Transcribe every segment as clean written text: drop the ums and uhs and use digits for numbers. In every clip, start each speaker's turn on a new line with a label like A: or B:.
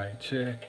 A: Mic check.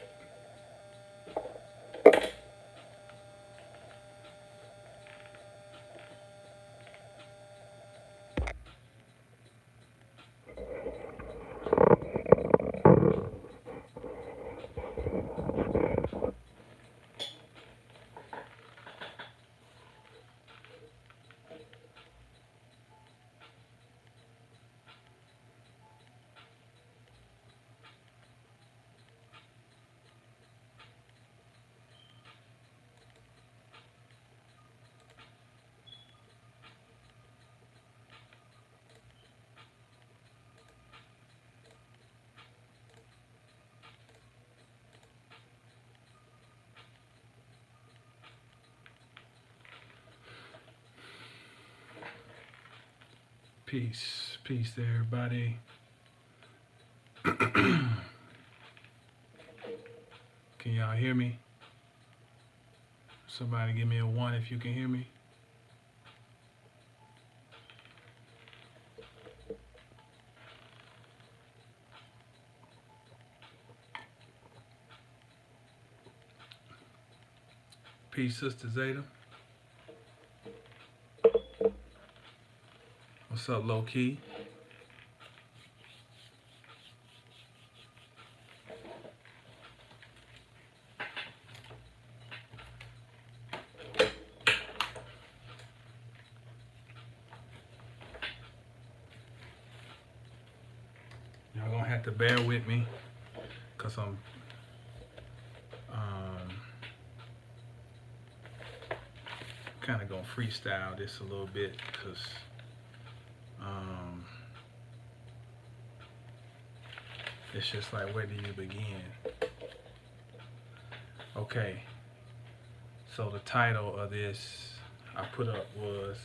A: Peace. Peace to everybody. Can y'all hear me? Somebody give me a 1 if you can hear me. Peace, Sister Zeta. What's up, Low Key? Y'all gonna have to bear with me, cause I'm kind of gonna freestyle this a little bit, cause it's just like, where do you begin? Okay, so the title of this I put up was,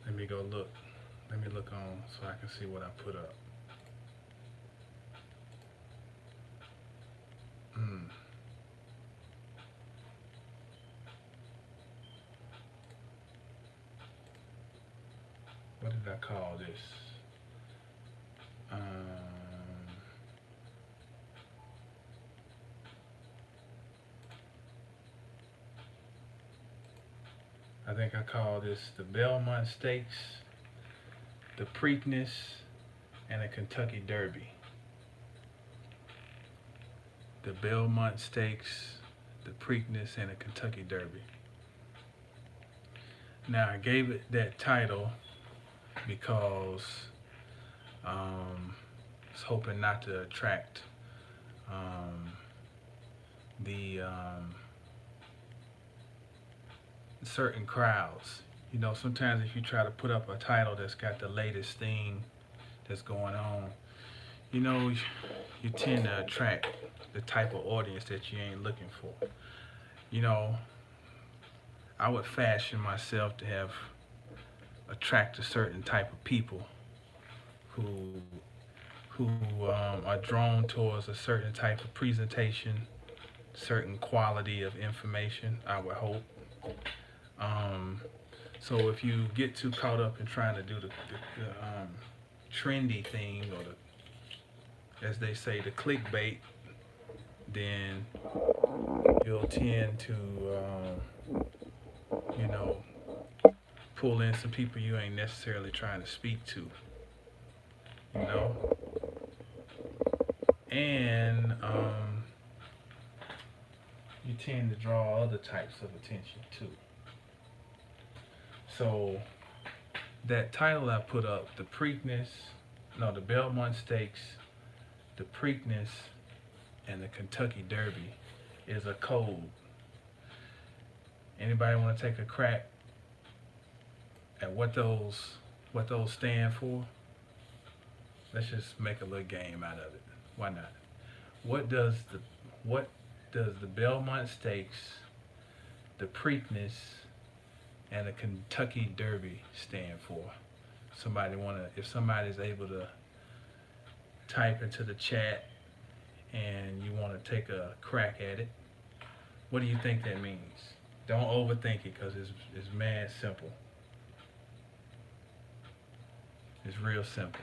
A: let me look on so I can see what I put up. What did I call this? I think I call this the Belmont Stakes, the Preakness, and the Kentucky Derby. The Belmont Stakes, the Preakness, and the Kentucky Derby. Now, I gave it that title because I was hoping not to attract the certain crowds. You know, sometimes if you try to put up a title that's got the latest thing that's going on, you know, you tend to attract the type of audience that you ain't looking for. You know, I would fashion myself to have attract a certain type of people who are drawn towards a certain type of presentation, certain quality of information, I would hope. So if you get too caught up in trying to do the trendy thing, or the, as they say, the clickbait, then you'll tend to, you know, pull in some people you ain't necessarily trying to speak to, you know, and you tend to draw other types of attention too. So that title I put up, the Belmont Stakes, the Preakness, and the Kentucky Derby, is a code. Anybody want to take a crack at what those stand for? Let's just make a little game out of it. Why not? What does the Belmont Stakes, the Preakness, and the Kentucky Derby stand for? If somebody's able to type into the chat and you want to take a crack at it, what do you think that means? Don't overthink it, because it's mad simple. It's real simple.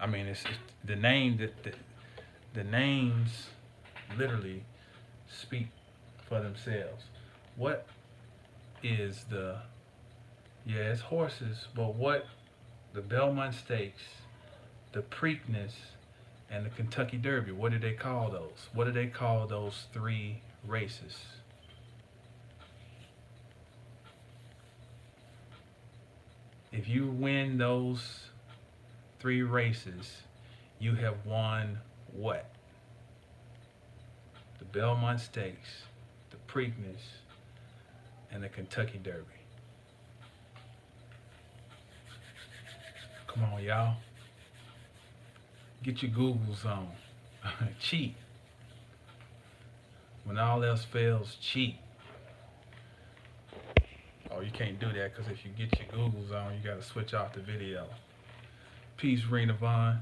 A: I mean, it's the name The names literally speak for themselves. What is the, yeah, it's horses, but what the Belmont Stakes, the Preakness, and the Kentucky Derby, what do they call those? What do they call those three races? If you win those three races, you have won what? The Belmont Stakes, the Preakness, and the Kentucky Derby. Come on, y'all. Get your Googles on. Cheat. When all else fails, cheat. Oh, you can't do that because if you get your Googles on, you got to switch off the video. Peace, Rena Vaughn.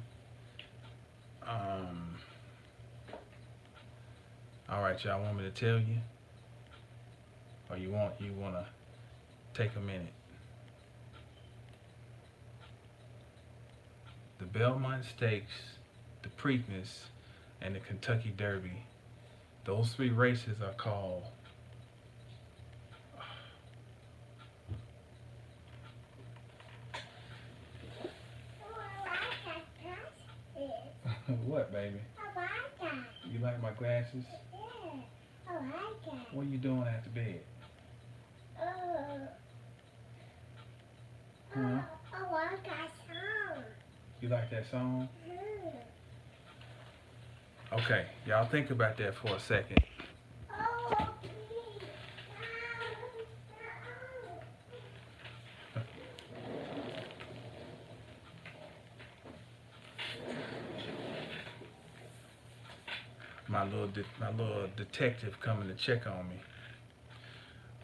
A: All right, y'all want me to tell you? Or you want to take a minute? The Belmont Stakes, the Preakness, and the Kentucky Derby. Those three races are called what, baby?
B: I like that.
A: You like my glasses?
B: Yeah, I like that.
A: What are you doing after bed? Huh?
B: I like that song.
A: You like that song?
B: Mm.
A: Okay, y'all think about that for a second.
B: Oh, please.
A: My little detective coming to check on me.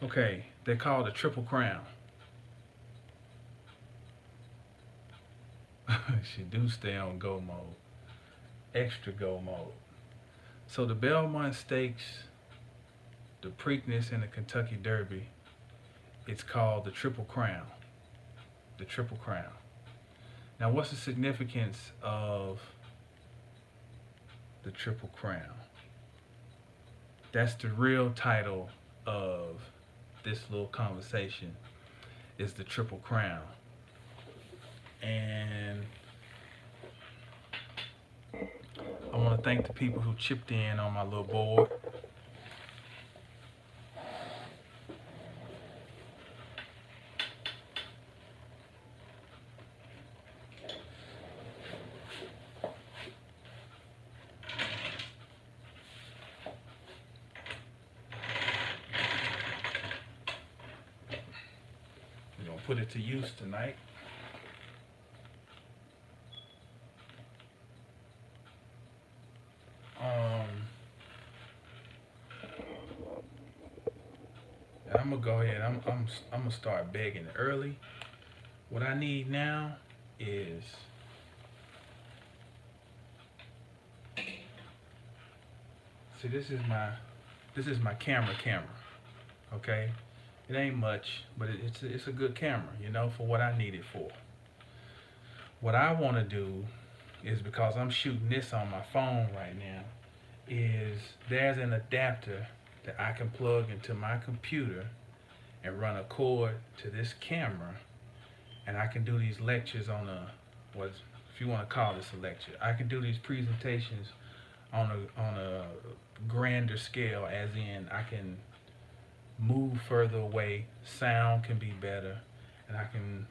A: Okay, they call the Triple Crown. She do stay on go mode, extra go mode. So the Belmont Stakes, the Preakness, and the Kentucky Derby, it's called the Triple Crown. The Triple Crown. Now, what's the significance of the Triple Crown? That's the real title of this little conversation, is the Triple Crown. And I want to thank the people who chipped in on my little board. We're going to put it to use tonight. I'm gonna go ahead. I'm gonna start begging early. What I need now is see. This is my camera. Okay, it ain't much, but it's a good camera. You know, for what I need it for. What I want to do is, because I'm shooting this on my phone right now, is there's an adapter that I can plug into my computer and run a cord to this camera, and I can do these lectures on what, if you want to call this a lecture, I can do these presentations on a grander scale, as in I can move further away, sound can be better, and I can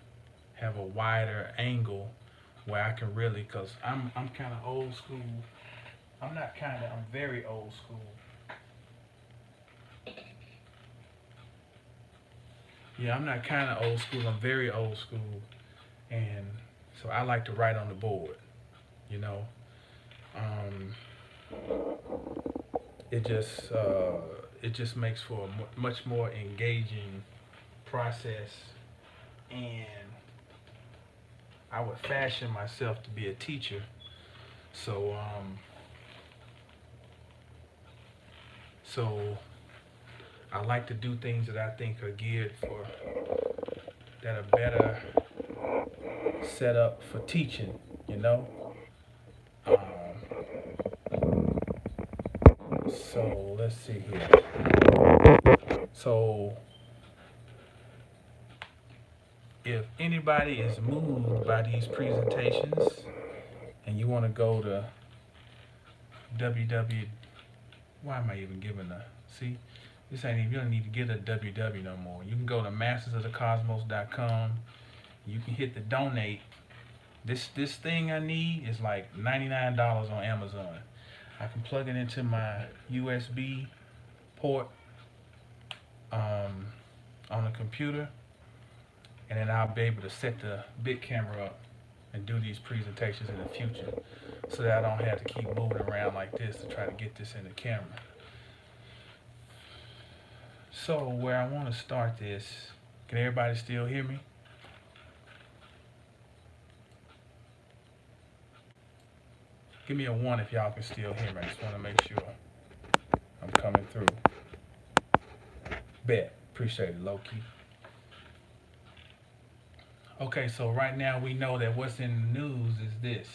A: have a wider angle where I can really, because I'm kind of old school. I'm very old school. Yeah, I'm not kind of old school, I'm very old school. And so I like to write on the board, you know. It just makes for a much more engaging process, and I would fashion myself to be a teacher. So I like to do things that I think are geared for, that are better set up for teaching, you know. So let's see here. So if anybody is moved by these presentations and you want to go to www, why am I even giving a, see, this ain't even, you don't need to get a www no more. You can go to mastersofthecosmos.com. You can hit the donate. This thing I need is like $99 on Amazon. I can plug it into my USB port on the computer, and then I'll be able to set the big camera up and do these presentations in the future, so that I don't have to keep moving around like this to try to get this in the camera. So where I want to start this, can everybody still hear me? Give me a 1 if y'all can still hear me. I just want to make sure I'm coming through. Bet. Appreciate it, low key. Okay, so right now we know that what's in the news is this.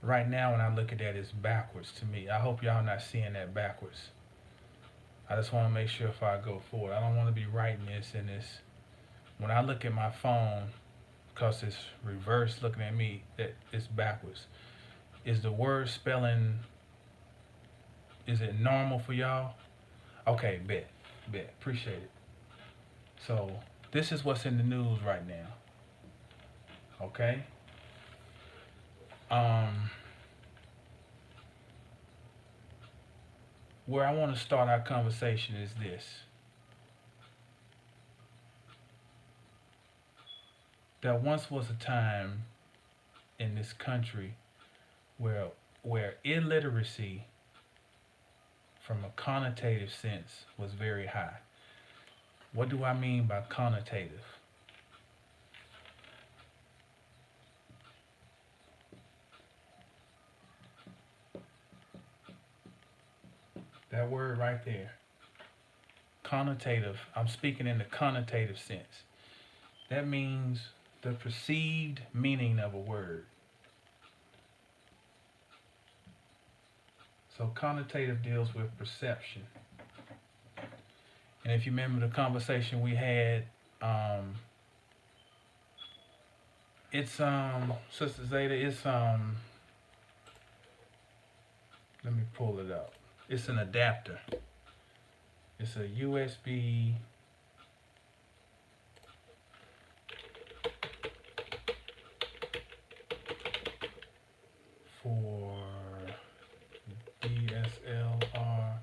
A: Right now when I look at that, it's backwards to me. I hope y'all not seeing that backwards. I just want to make sure if I go forward. I don't want to be writing this in this. When I look at my phone, because it's reverse looking at me, that it's backwards. Is the word spelling, is it normal for y'all? Okay, bet. Appreciate it. So this is what's in the news right now. Okay? Where I want to start our conversation is this. There once was a time in this country where illiteracy from a connotative sense was very high. What do I mean by connotative? That word right there. Connotative. I'm speaking in the connotative sense. That means the perceived meaning of a word. So connotative deals with perception. And if you remember the conversation we had, it's Sister Zeta, it's let me pull it up. It's an adapter. It's a USB for DSLR.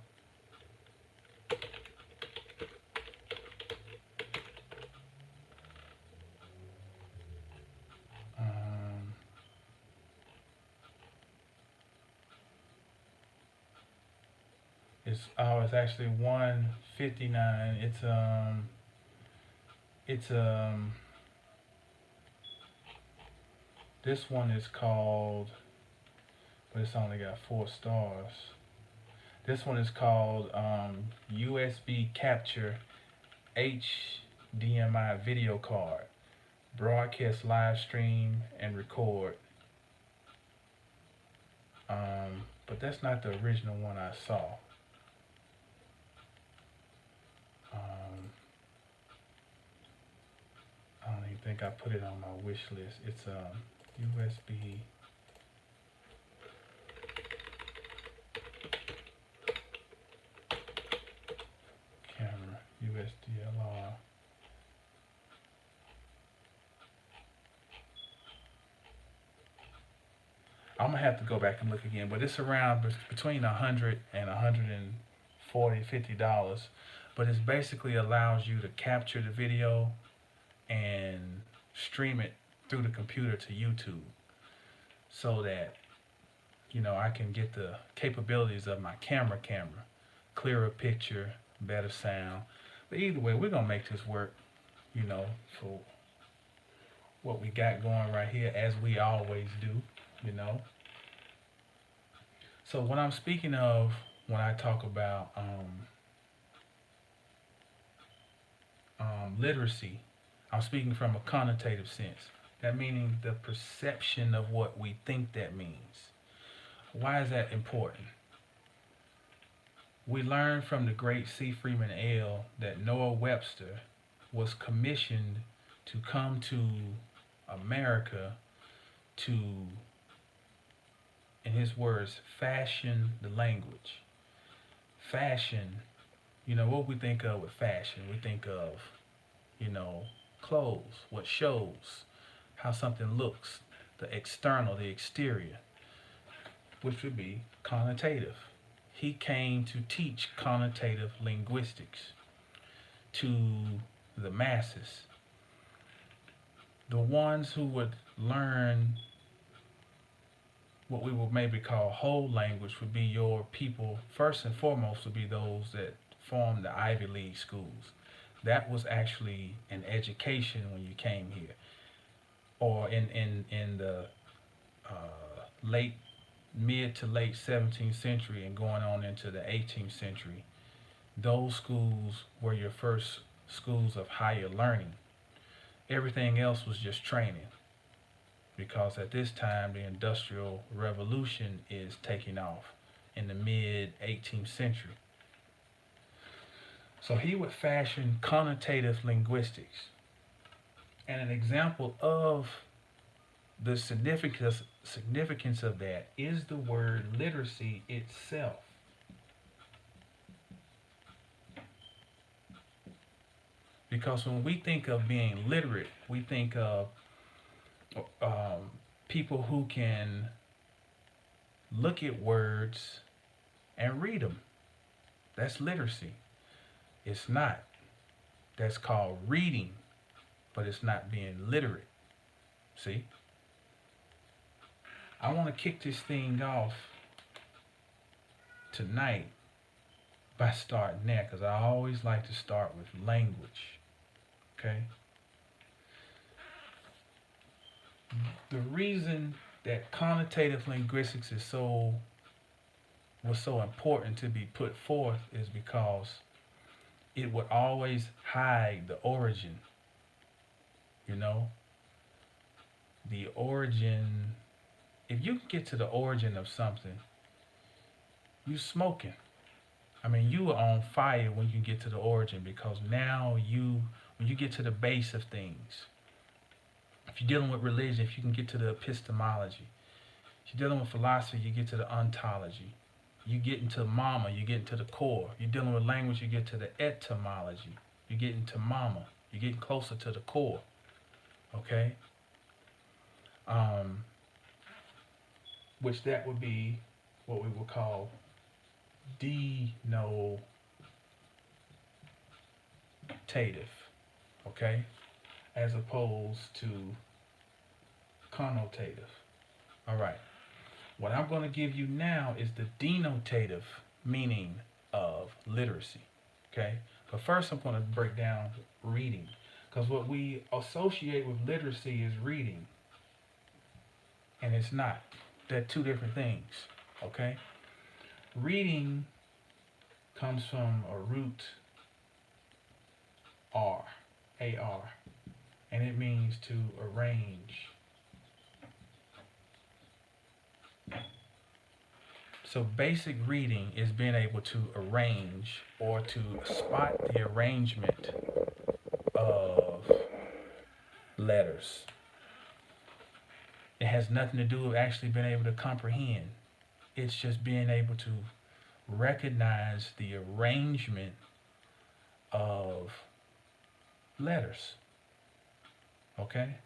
A: It's actually 159. This one is called, but it's only got 4 stars. This one is called USB Capture HDMI video card, broadcast, live stream, and record. But that's not the original one I saw. I don't even think I put it on my wish list. It's USB camera, USDLR. I'm gonna have to go back and look again, but it's around between $100 and $140, $50. But it basically allows you to capture the video and stream it through the computer to YouTube, so that I can get the capabilities of my camera, clearer picture, better sound. But either way, we're gonna make this work, for what we got going right here, as we always do. So what I'm speaking of when I talk about literacy, I'm speaking from a connotative sense. That meaning the perception of what we think that means. Why is that important? We learned from the great C. Freeman L. that Noah Webster was commissioned to come to America to, in his words, fashion the language. Fashion, what we think of with fashion, we think of, you know, clothes, what shows, how something looks, the external, the exterior, which would be connotative. He came to teach connotative linguistics to the masses. The ones who would learn what we would maybe call whole language would be your people, first and foremost, would be those that formed the Ivy League schools. That was actually an education when you came here. Or in the late, mid to late 17th century and going on into the 18th century, those schools were your first schools of higher learning. Everything else was just training, because at this time the Industrial Revolution is taking off in the mid 18th century. So he would fashion connotative linguistics. And an example of the significance of that is the word literacy itself. Because when we think of being literate, we think of people who can look at words and read them. That's literacy. It's not. That's called reading, but it's not being literate. See? I want to kick this thing off tonight by starting there, because I always like to start with language. Okay? The reason that connotative linguistics was so important to be put forth is because it would always hide the origin. The origin. If you can get to the origin of something, you smoking. I mean, you are on fire when you get to the origin, because now when you get to the base of things, if you're dealing with religion, if you can get to the epistemology, if you're dealing with philosophy, you get to the ontology. You get into mama, you get into the core. You're dealing with language, you get to the etymology. You get into mama, you're getting closer to the core. Okay? Which that would be what we would call denotative. Okay? As opposed to connotative. All right. What I'm going to give you now is the denotative meaning of literacy. Okay? But first I'm going to break down reading. Because what we associate with literacy is reading. And it's not. They're two different things. Okay? Reading comes from a root R, A-R. And it means to arrange. So basic reading is being able to arrange or to spot the arrangement of letters. It has nothing to do with actually being able to comprehend. It's just being able to recognize the arrangement of letters. Okay?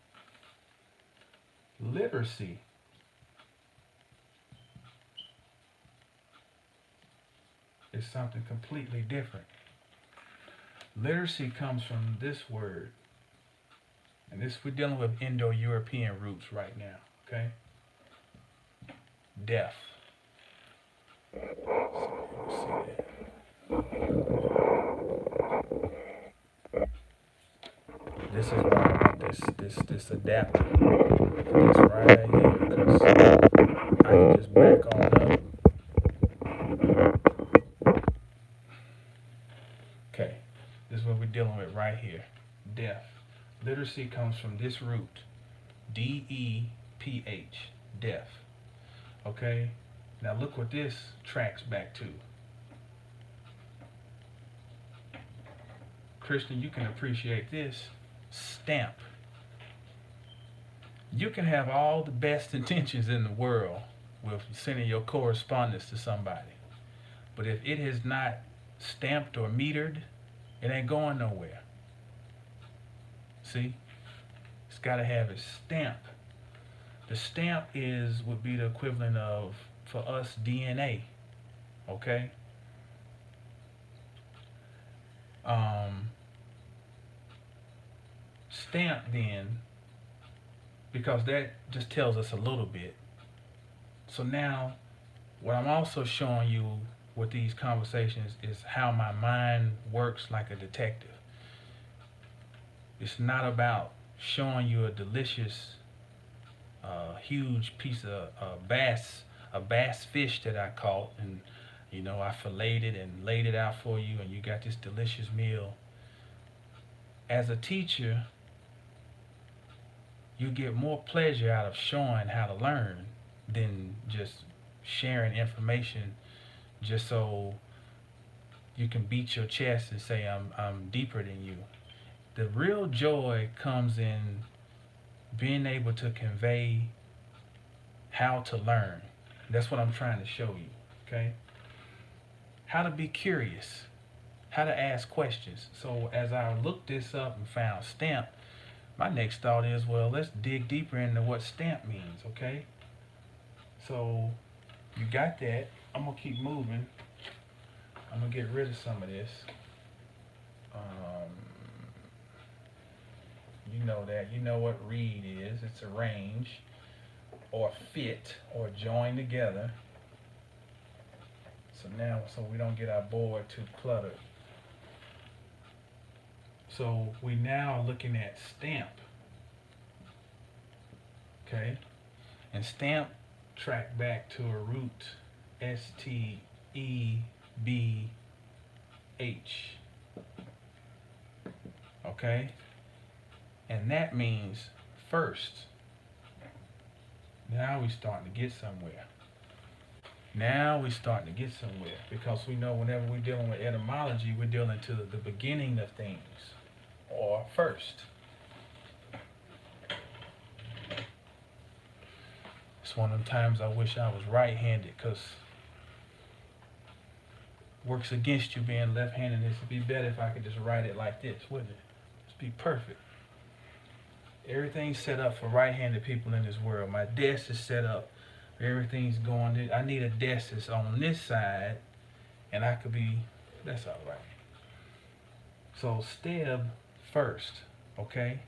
A: Literacy is something completely different. Literacy comes from this word. And this, we're dealing with Indo-European roots right now. Okay? Deaf. This is why I want this adapter. This right here, because I can just back on up. Okay, this is what we're dealing with right here. Deaf. Literacy comes from this root, D-E-P-H, deaf. Okay? Now look what this tracks back to. Christian, you can appreciate this. Stamp. You can have all the best intentions in the world with sending your correspondence to somebody. But if it is not stamped or metered, it ain't going nowhere. See? It's got to have its stamp. The stamp would be the equivalent of, for us, DNA. Okay? Stamp then, because that just tells us a little bit. So now, what I'm also showing you with these conversations is how my mind works like a detective. It's not about showing you a delicious, huge piece of bass fish that I caught, and I filleted it and laid it out for you, and you got this delicious meal. As a teacher, you get more pleasure out of showing how to learn than just sharing information just so you can beat your chest and say I'm deeper than you. The real joy comes in being able to convey how to learn. That's what I'm trying to show you, okay? How to be curious, how to ask questions. So as I looked this up and found stamp, my next thought is, well, let's dig deeper into what stamp means, okay? So you got that. I'm gonna keep moving. I'm gonna get rid of some of this. You know that. You know what read is. It's arrange or fit or join together. So now, so we don't get our board too cluttered. So we now are looking at stamp. Okay? And stamp track back to a root S-T-E-B-H. Okay? And that means first. Now we're starting to get somewhere. Now we're starting to get somewhere, because we know whenever we're dealing with etymology, we're dealing to the beginning of things, or first. It's one of the times I wish I was right-handed, because works against you being left-handed. It would be better if I could just write it like this, wouldn't it? It'd be perfect. Everything's set up for right-handed people in this world. My desk is set up. Everything's going. I need a desk that's on this side, and I could be. That's all right. So steb first, okay?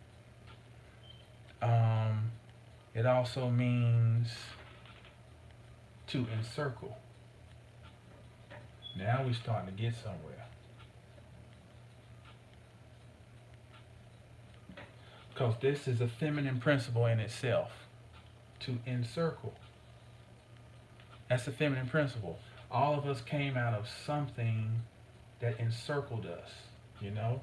A: It also means to encircle. Now we're starting to get somewhere. Because this is a feminine principle in itself. To encircle. That's a feminine principle. All of us came out of something that encircled us, you know?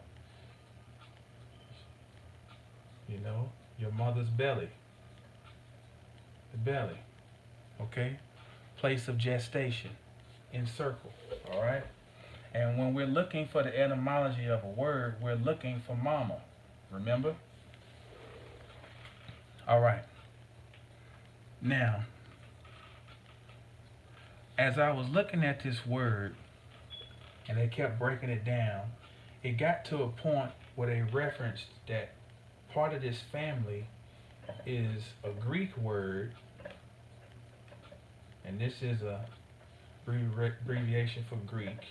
A: You know, your mother's belly. The belly, okay? Place of gestation, encircle, all right? And when we're looking for the etymology of a word, we're looking for mama, remember? All right. Now, as I was looking at this word, and they kept breaking it down, it got to a point where they referenced that part of this family is a Greek word, and this is a abbreviation for Greek.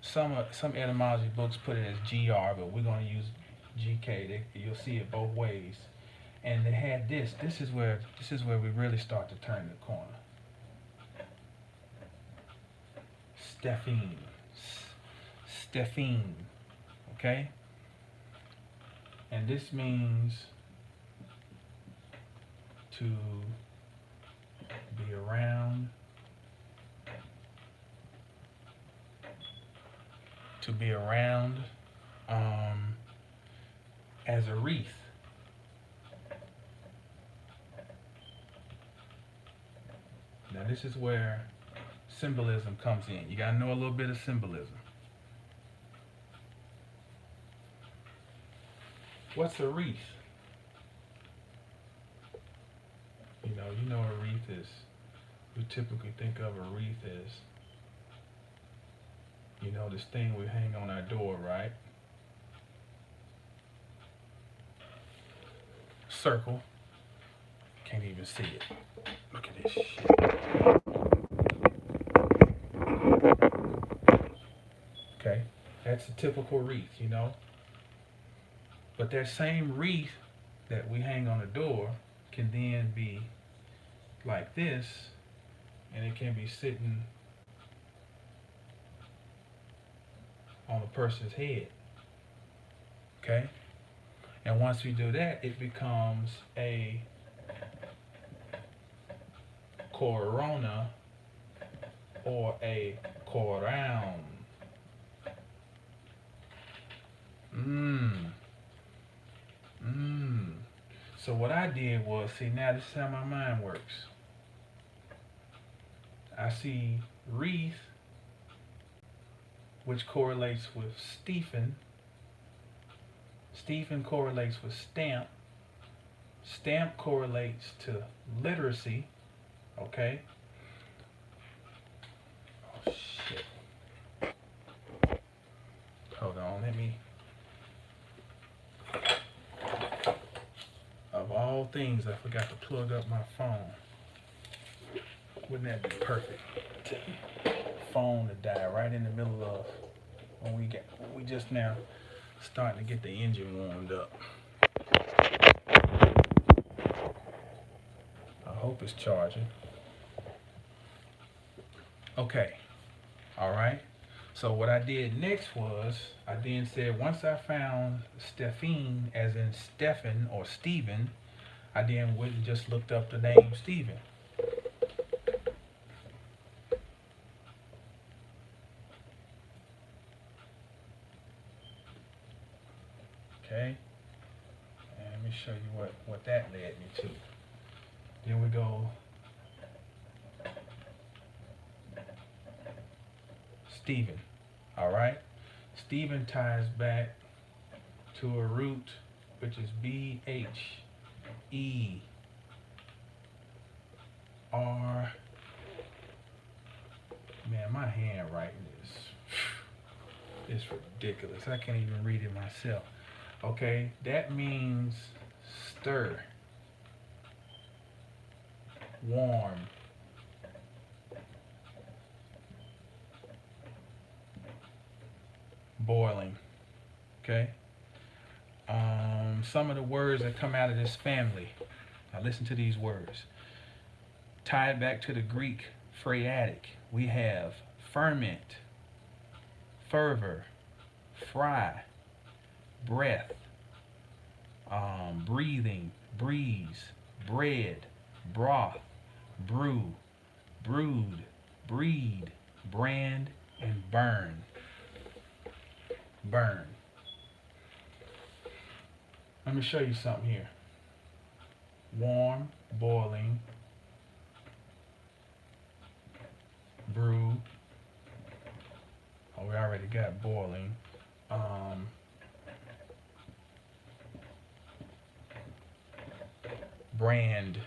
A: Some etymology books put it as GR, but we're going to use GK. You'll see it both ways. And they had this. This is where we really start to turn the corner. Stephine, okay? And this means to be around, as a wreath. this is where symbolism comes in. You gotta know a little bit of symbolism. What's a wreath? You know a wreath is, we typically think of a wreath as, this thing we hang on our door, right? Circle. Can't even see it. Look at this shit. Okay, that's a typical wreath, But that same wreath that we hang on the door can then be like this, and it can be sitting on a person's head. Okay? And once we do that, it becomes a corona or a crown. So what I did was, see, now this is how my mind works. I see wreath, which correlates with Stephen. Stephen correlates with stamp. Stamp correlates to literacy. Okay? Oh, shit. Hold on, let me... Of all things, I forgot to plug up my phone. Wouldn't that be perfect? Phone to die right in the middle of when we just now starting to get the engine warmed up. I hope it's charging. Okay. All right. So what I did next was I then said once I found Stephene, as in Stephen or Stephen, I then went and just looked up the name Stephen. Okay. And let me show you what that led me to. Then we go Stephen. All right. Stephen ties back to a root which is BHER. Man, my handwriting is ridiculous. I can't even read it myself. Okay, that means stir, warm, boiling. Okay. Some of the words that come out of this family. Now listen to these words. Tied back to the Greek phreatic, we have ferment, fervor, fry, breath, breathing, breeze, bread, broth, brew, brood, breed, brand, and burn. Burn. Let me show you something here. Warm, boiling, brew. Oh, we already got boiling. Brand.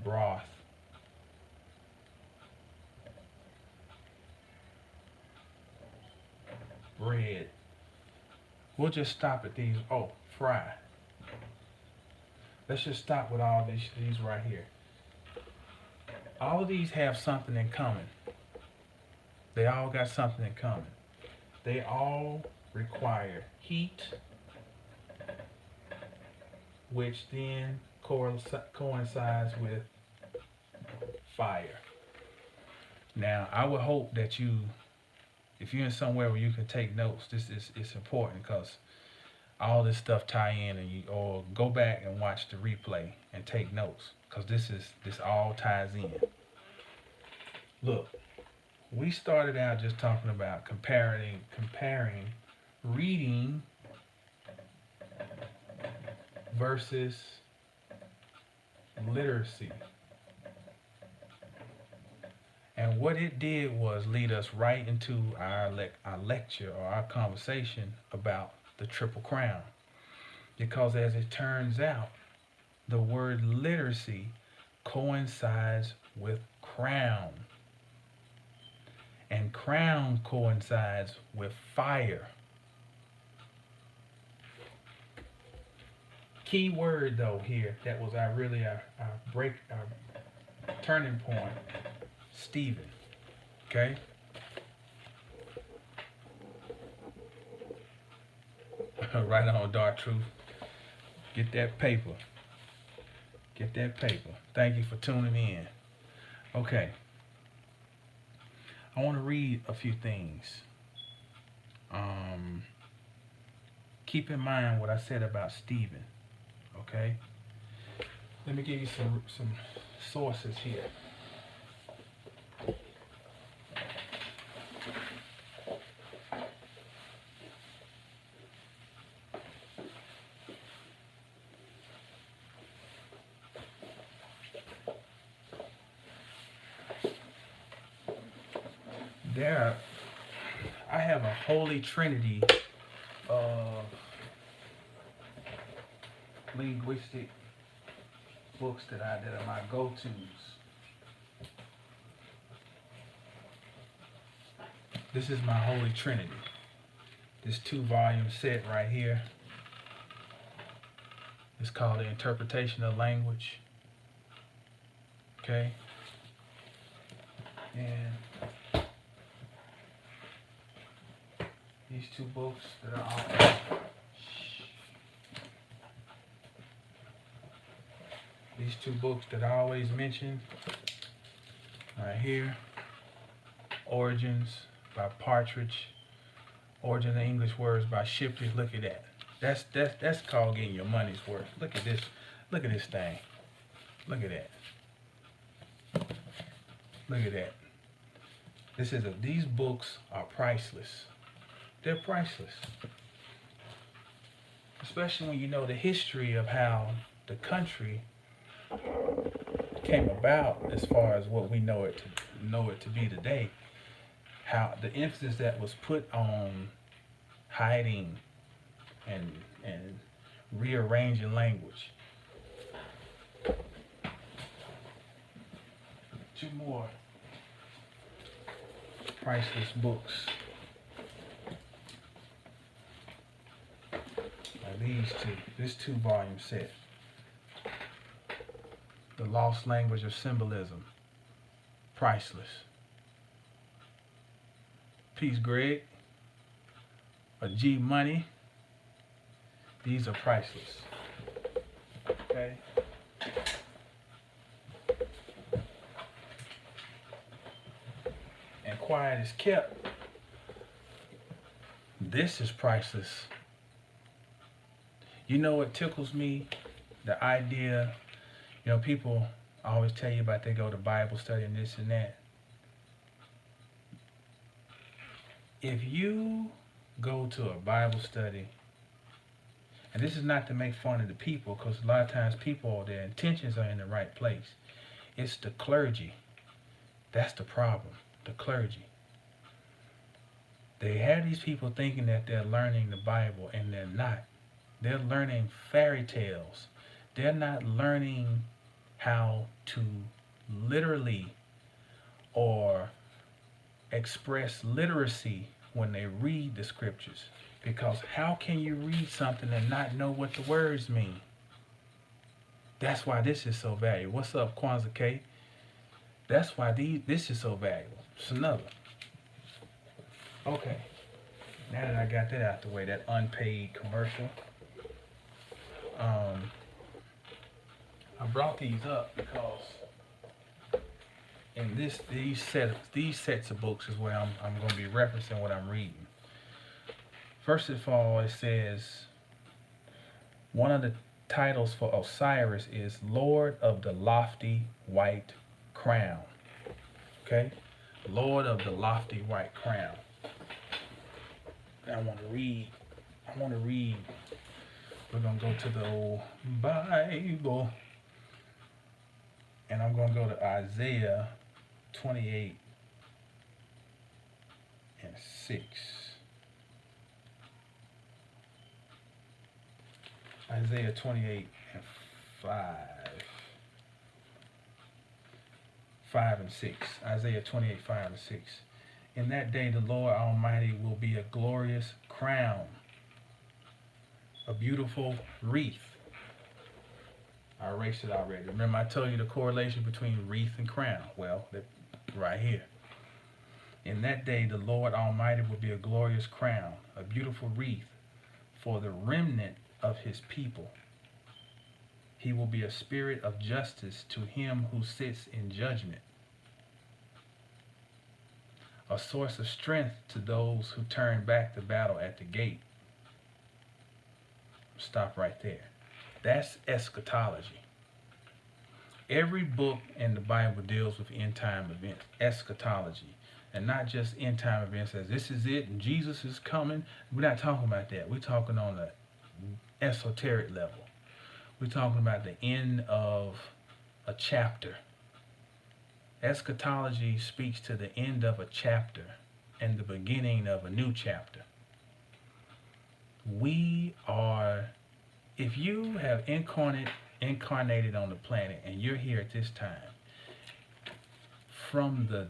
A: Broth. Bread. We'll just stop at these. Oh, fry. Let's just stop with all these right here. All of these have something in common. They all got something in common. They all require heat, which then coincides with fire. Now, I would hope that if you're in somewhere where you can take notes, it's important because all this stuff tie in, or go back and watch the replay and take notes because this all ties in. Look, we started out just talking about comparing reading versus literacy. And what it did was lead us right into our lecture or our conversation about the Triple Crown. Because as it turns out, the word literacy coincides with crown. And crown coincides with fire. Key word though here, that was our turning point, Stephen. Okay? Right on, Dark Truth. Get that paper. Get that paper. Thank you for tuning in. Okay. I want to read a few things. Keep in mind what I said about Stephen. Okay? Let me give you some sources here. I have a holy trinity of linguistic books that are my go-tos. This is my holy trinity. This 2-volume set right here is called The Interpretation of Language. Okay? And these two books that I always mention right here, Origins by Partridge, Origin of English Words by Shipley. Look at that. That's called getting your money's worth. Look at this. Look at this thing. Look at that. Look at that. These books are priceless. They're priceless. Especially when you know the history of how the country came about as far as what we know it to be today. How the emphasis that was put on hiding and rearranging language. Two more priceless books. This 2-volume set. The Lost Language of Symbolism. Priceless. Peace, Greg. A G Money. These are priceless. Okay? And Quiet is Kept. This is priceless. You know what tickles me? The idea, people always tell you about they go to Bible study and this and that. If you go to a Bible study, and this is not to make fun of the people, because a lot of times their intentions are in the right place. It's the clergy. That's the problem. The clergy. They have these people thinking that they're learning the Bible, and they're not. They're learning fairy tales. They're not learning how to literally or express literacy when they read the scriptures. Because how can you read something and not know what the words mean? That's why this is so valuable. What's up, Kwanzaa K? That's why this is so valuable. It's another. Okay. Now that I got that out the way, that unpaid commercial. I brought these up because in these sets of books is where I'm going to be referencing what I'm reading. First of all, it says one of the titles for Osiris is Lord of the Lofty White Crown. Okay? Lord of the Lofty White Crown. I want to read. We're going to go to the old Bible. And I'm going to go to Isaiah 28 and 6. Isaiah 28 and 5. 5 and 6. Isaiah 28, 5 and 6. In that day the Lord Almighty will be a glorious crown, a beautiful wreath. I erased it already. Remember I told you the correlation between wreath and crown? Well, right here. In that day the Lord Almighty will be a glorious crown, a beautiful wreath for the remnant of his people. He will be a spirit of justice to him who sits in judgment, a source of strength to those who turn back to battle at the gate. Stop right there. That's eschatology. Every book in the Bible deals with end time events, eschatology, and not just end time events as this is it and Jesus is coming. We're not talking about that. We're talking on the esoteric level. We're talking about the end of a chapter. Eschatology speaks to the end of a chapter and the beginning of a new chapter. We are, if you have incarnated on the planet and you're here at this time, from the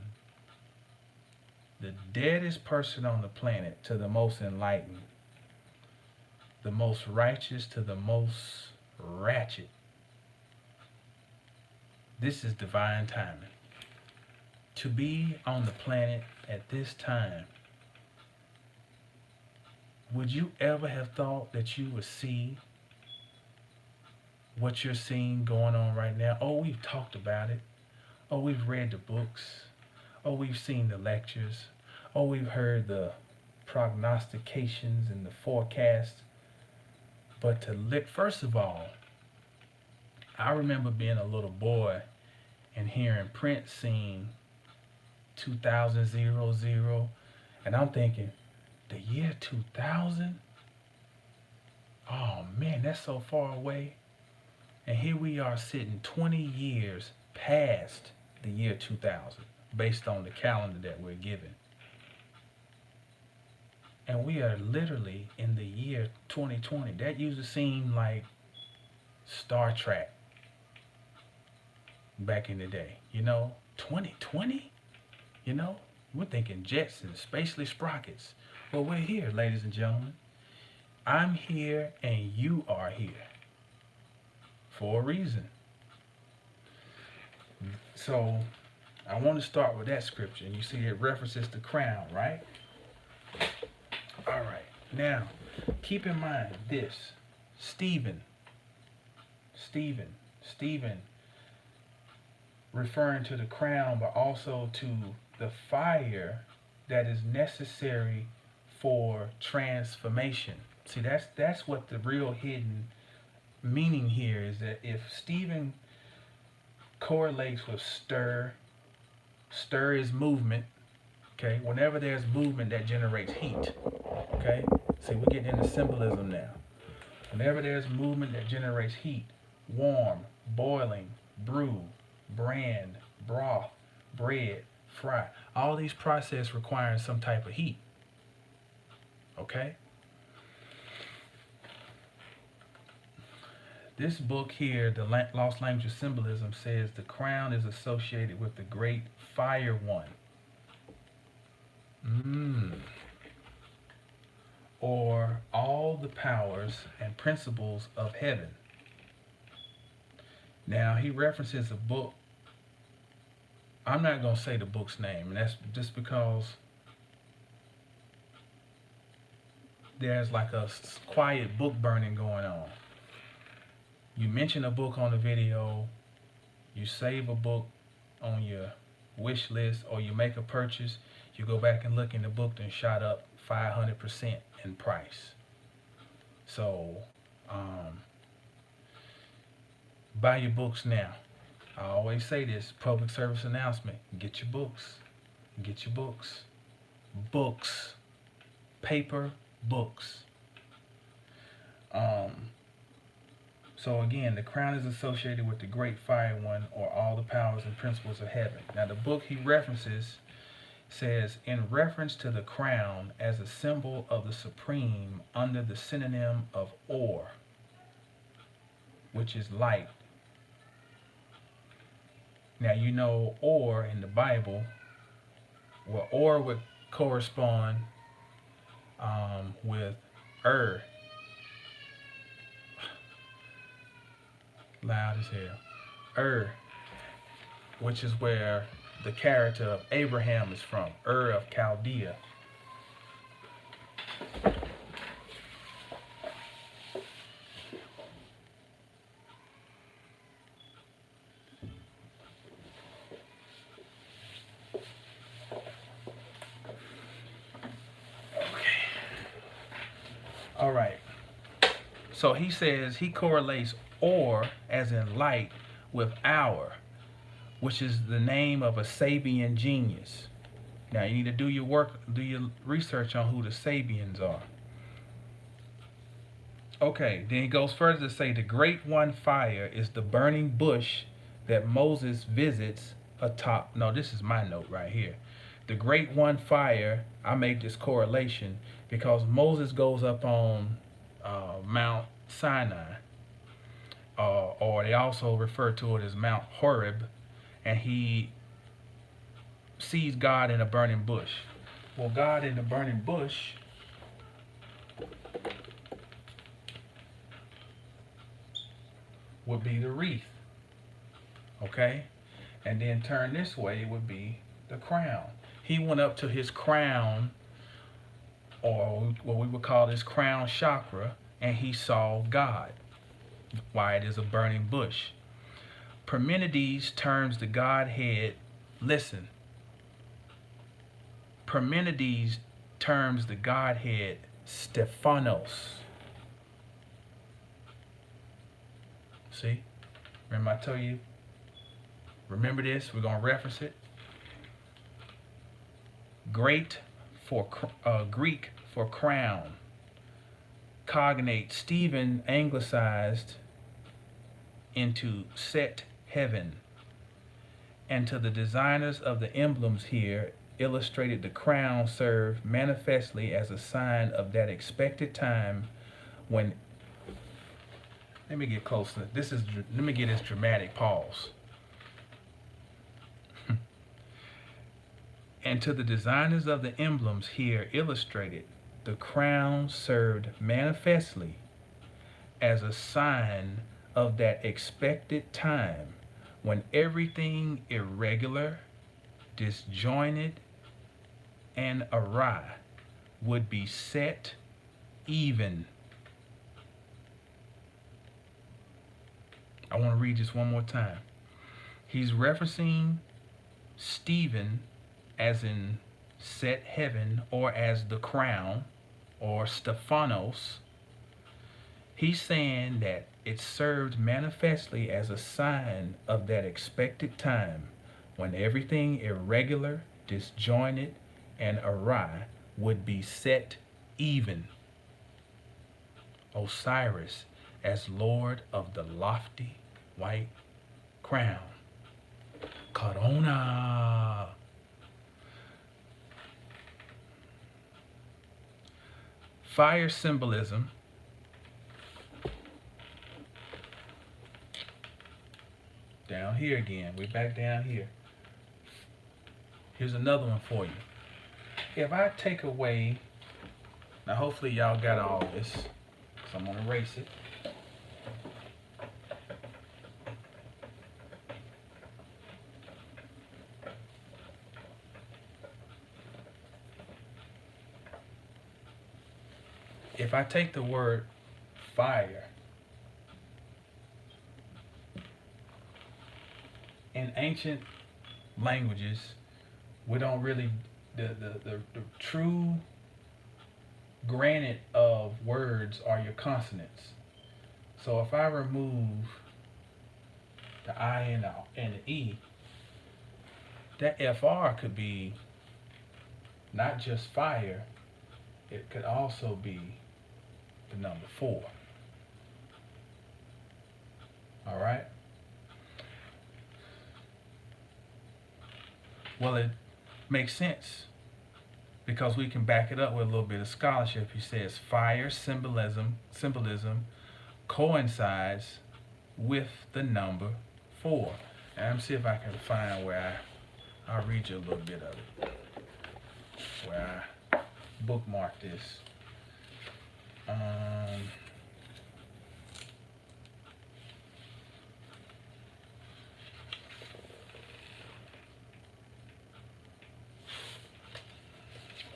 A: deadest person on the planet to the most enlightened, the most righteous to the most ratchet. This is divine timing. To be on the planet at this time, would you ever have thought that you would see what you're seeing going on right now? Oh, we've talked about it. Oh, we've read the books. Oh, we've seen the lectures. Oh, we've heard the prognostications and the forecasts. But to live, first of all, I remember being a little boy and hearing Prince sing 2000, and I'm thinking, the year 2000? Oh man, that's so far away. And here we are sitting 20 years past the year 2000, based on the calendar that we're given. And we are literally in the year 2020. That used to seem like Star Trek back in the day. 2020? We're thinking Jetsons, spacely sprockets. Well, we're here, ladies and gentlemen. I'm here and you are here for a reason. So I want to start with that scripture. And you see it references the crown, right? All right. Now, keep in mind this. Stephen, referring to the crown, but also to the fire that is necessary for transformation. See, that's what the real hidden meaning here is, that if Stephen correlates with stir is movement. Okay, whenever there's movement, that generates heat. Okay, see, we're getting into symbolism now. Whenever there's movement, that generates heat. Warm, boiling, brew, brand, broth, bread, fry. All these processes requiring some type of heat. Okay? This book here, The Lost Language of Symbolism, says the crown is associated with the great fire one. Or all the powers and principles of heaven. Now, he references a book. I'm not going to say the book's name, and that's just because there's like a quiet book burning going on. You mention a book on the video, you save a book on your wish list, or you make a purchase, you go back and look, and the book then shot up 500% in price. So, buy your books now. I always say this, public service announcement, get your books. Get your books. Books. Paper books. So again, the crown is associated with the great fire one, or all the powers and principles of heaven. Now the book he references says, in reference to the crown as a symbol of the supreme under the synonym of or, which is light. Now you know or in the Bible, well, or would correspond with loud as hell, which is where the character of Abraham is from, of Chaldea. All right. So he says he correlates or as in light with hour, which is the name of a Sabian genius. Now you need to do your work, do your research on who the Sabians are. Okay, then he goes further to say the great one fire is the burning bush that Moses visits atop. No, this is my note right here. The great one fire, I make this correlation because Moses goes up on Mount Sinai, or they also refer to it as Mount Horeb, and he sees God in a burning bush. Well, God in the burning bush would be the wreath, okay? And then turn this way would be the crown. He went up to his crown, or what we would call his crown chakra, and he saw God. Why it is a burning bush. Parmenides terms the Godhead, listen, Parmenides terms the Godhead Stephanos. See? Remember I told you, remember this, we're going to reference it. Greek for crown. Cognate Stephen anglicized into set heaven. And to the designers of the emblems here, illustrated the crown served manifestly as a sign of that expected time when, let me get closer. Let me get this dramatic pause. And to the designers of the emblems here illustrated, the crown served manifestly as a sign of that expected time when everything irregular, disjointed, and awry would be set even. I want to read this one more time. He's referencing Stephen as in set heaven, or as the crown, or Stephanos. He's saying that it served manifestly as a sign of that expected time when everything irregular, disjointed, and awry would be set even. Osiris as Lord of the lofty white crown. Corona. Fire symbolism down here again. We're back down here. Here's another one for you. If I take away, now hopefully y'all got all this, so I'm gonna erase it. If I take the word fire, in ancient languages, we don't really, the true granite of words are your consonants. So if I remove the I and the E, that FR could be not just fire, it could also be the number 4. All right. Well, it makes sense because we can back it up with a little bit of scholarship. He says fire symbolism coincides with the number 4. And I'm see if I can find where I'll read you a little bit of it. Where I bookmark this. Let's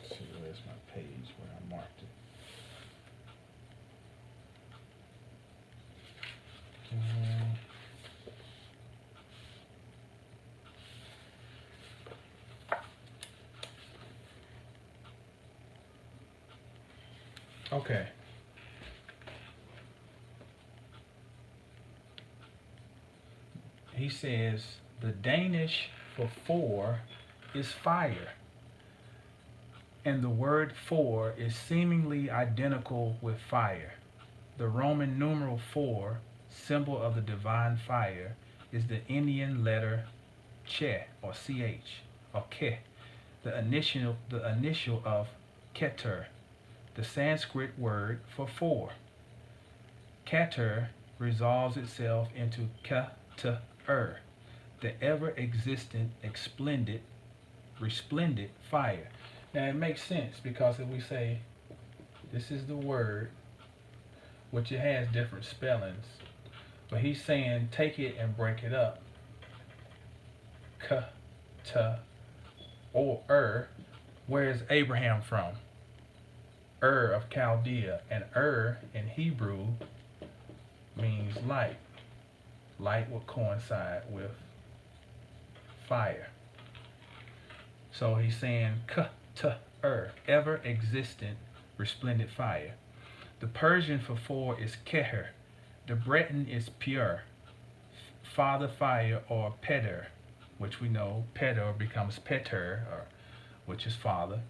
A: see, where's my page where I marked it? Okay. He says the Danish for 4 is fire, and the word for is seemingly identical with fire. The Roman numeral 4, symbol of the divine fire, is the Indian letter che or ch or ke, the initial of Keter, the Sanskrit word for 4. Keter resolves itself into ka-ta-er, the ever-existent, resplendent fire. Now it makes sense because if we say this is the word, which it has different spellings, but he's saying take it and break it up. Ka-ta or where is Abraham from? Of Chaldea, and in Hebrew means light. Light will coincide with fire. So he's saying ever existent, resplendent fire. The Persian for 4 is keher. The Breton is pure, father fire, or peter, which we know peter becomes peter, which is father.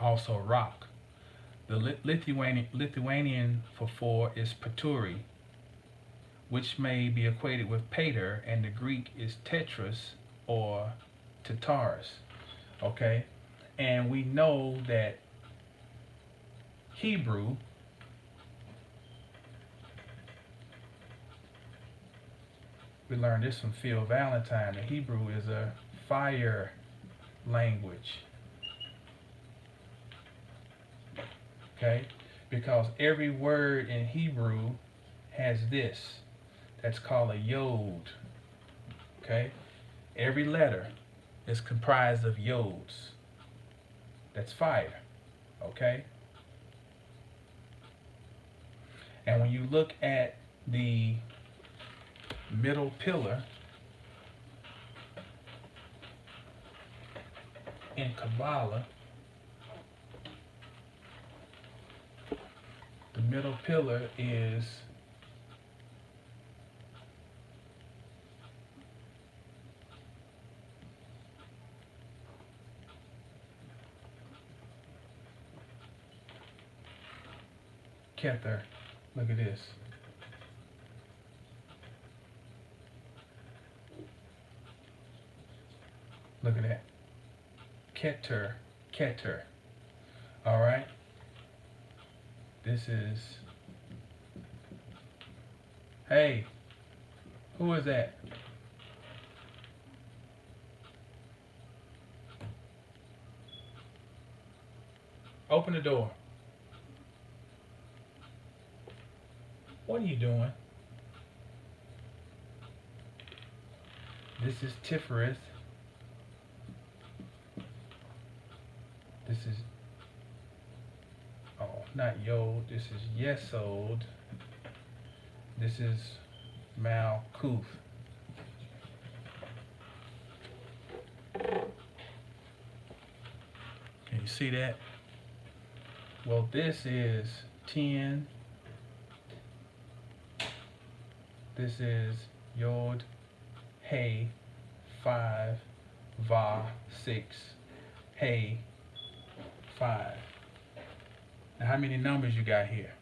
A: Also rock. The Lithuanian for 4 is paturi, which may be equated with pater, and the Greek is tetras or tataris. Okay? And we know that Hebrew we learned this from Phil Valentine, that Hebrew is a fire language. Okay? Because every word in Hebrew has this. That's called a yod. Okay? Every letter is comprised of yods. That's fire. Okay? And when you look at the middle pillar in Kabbalah, the middle pillar is Kether. Look at this. Look at that. Keter. All right. This is. Hey, who is that? Open the door. What are you doing? This is Tifereth. This is, not Yod. This is Yesod. This is Malkuth. Can you see that? Well, this is 10. This is Yod, Hey, 5, Va, 6, Hey, 5. Now how many numbers you got here?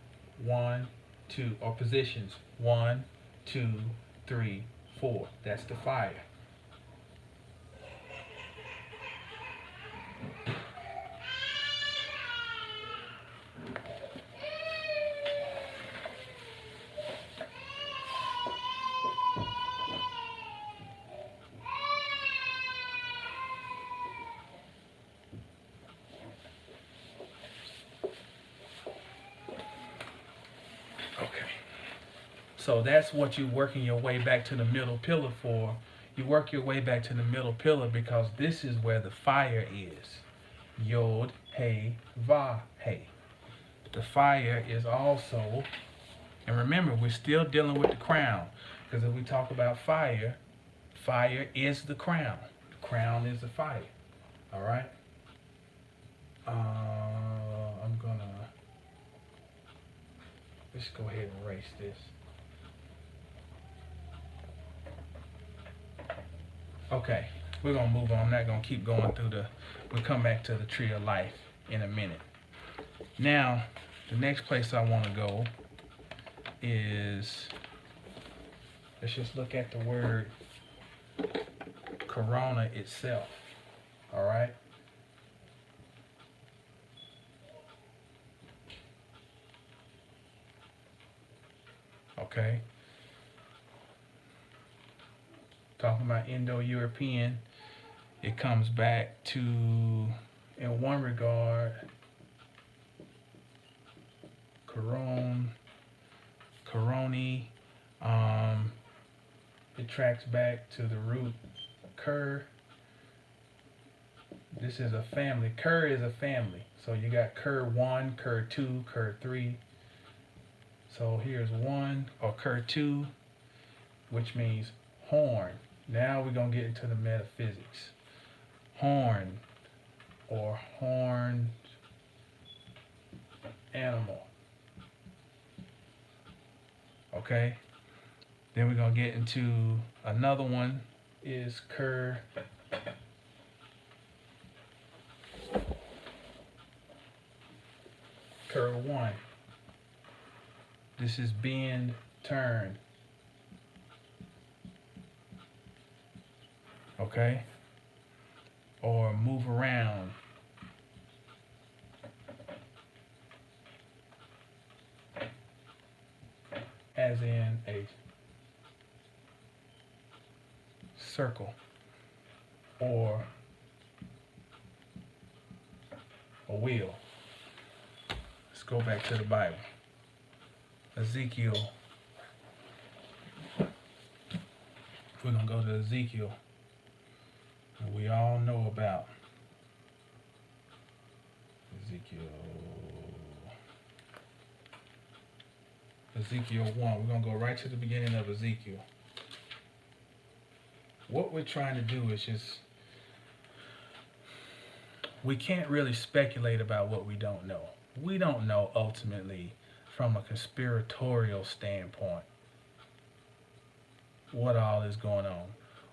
A: 1, 2, or positions. 1, 2, 3, 4. That's the fire. Okay. So that's what you're working your way back to the middle pillar for. You work your way back to the middle pillar because this is where the fire is. Yod, He, Va, He. The fire is also, and remember, we're still dealing with the crown. Because if we talk about fire, fire is the crown. The crown is the fire. All right? I'm going to, let's go ahead and erase this. Okay, we're going to move on. I'm not going to keep going through we'll come back to the tree of life in a minute. Now, the next place I want to go is, let's just look at the word corona itself. All right? Okay? Talking about Indo-European, it comes back to, in one regard, coroni. It tracks back to the root cur. This is a family. Cur is a family. So you got cur 1, cur 2, cur 3. So here's 1, or cur 2, which means horn. Now we're going to get into the metaphysics. Horn, or horned animal. Okay? Then we're going to get into another one, is cur. Cur 1. This is bend, turn. Okay? Or move around. As in a circle or a wheel. Let's go back to the Bible. Ezekiel. We're going to go to Ezekiel. And we all know about Ezekiel 1. We're going to go right to the beginning of Ezekiel. What we're trying to do is just, we can't really speculate about what we don't know. We don't know ultimately from a conspiratorial standpoint what all is going on.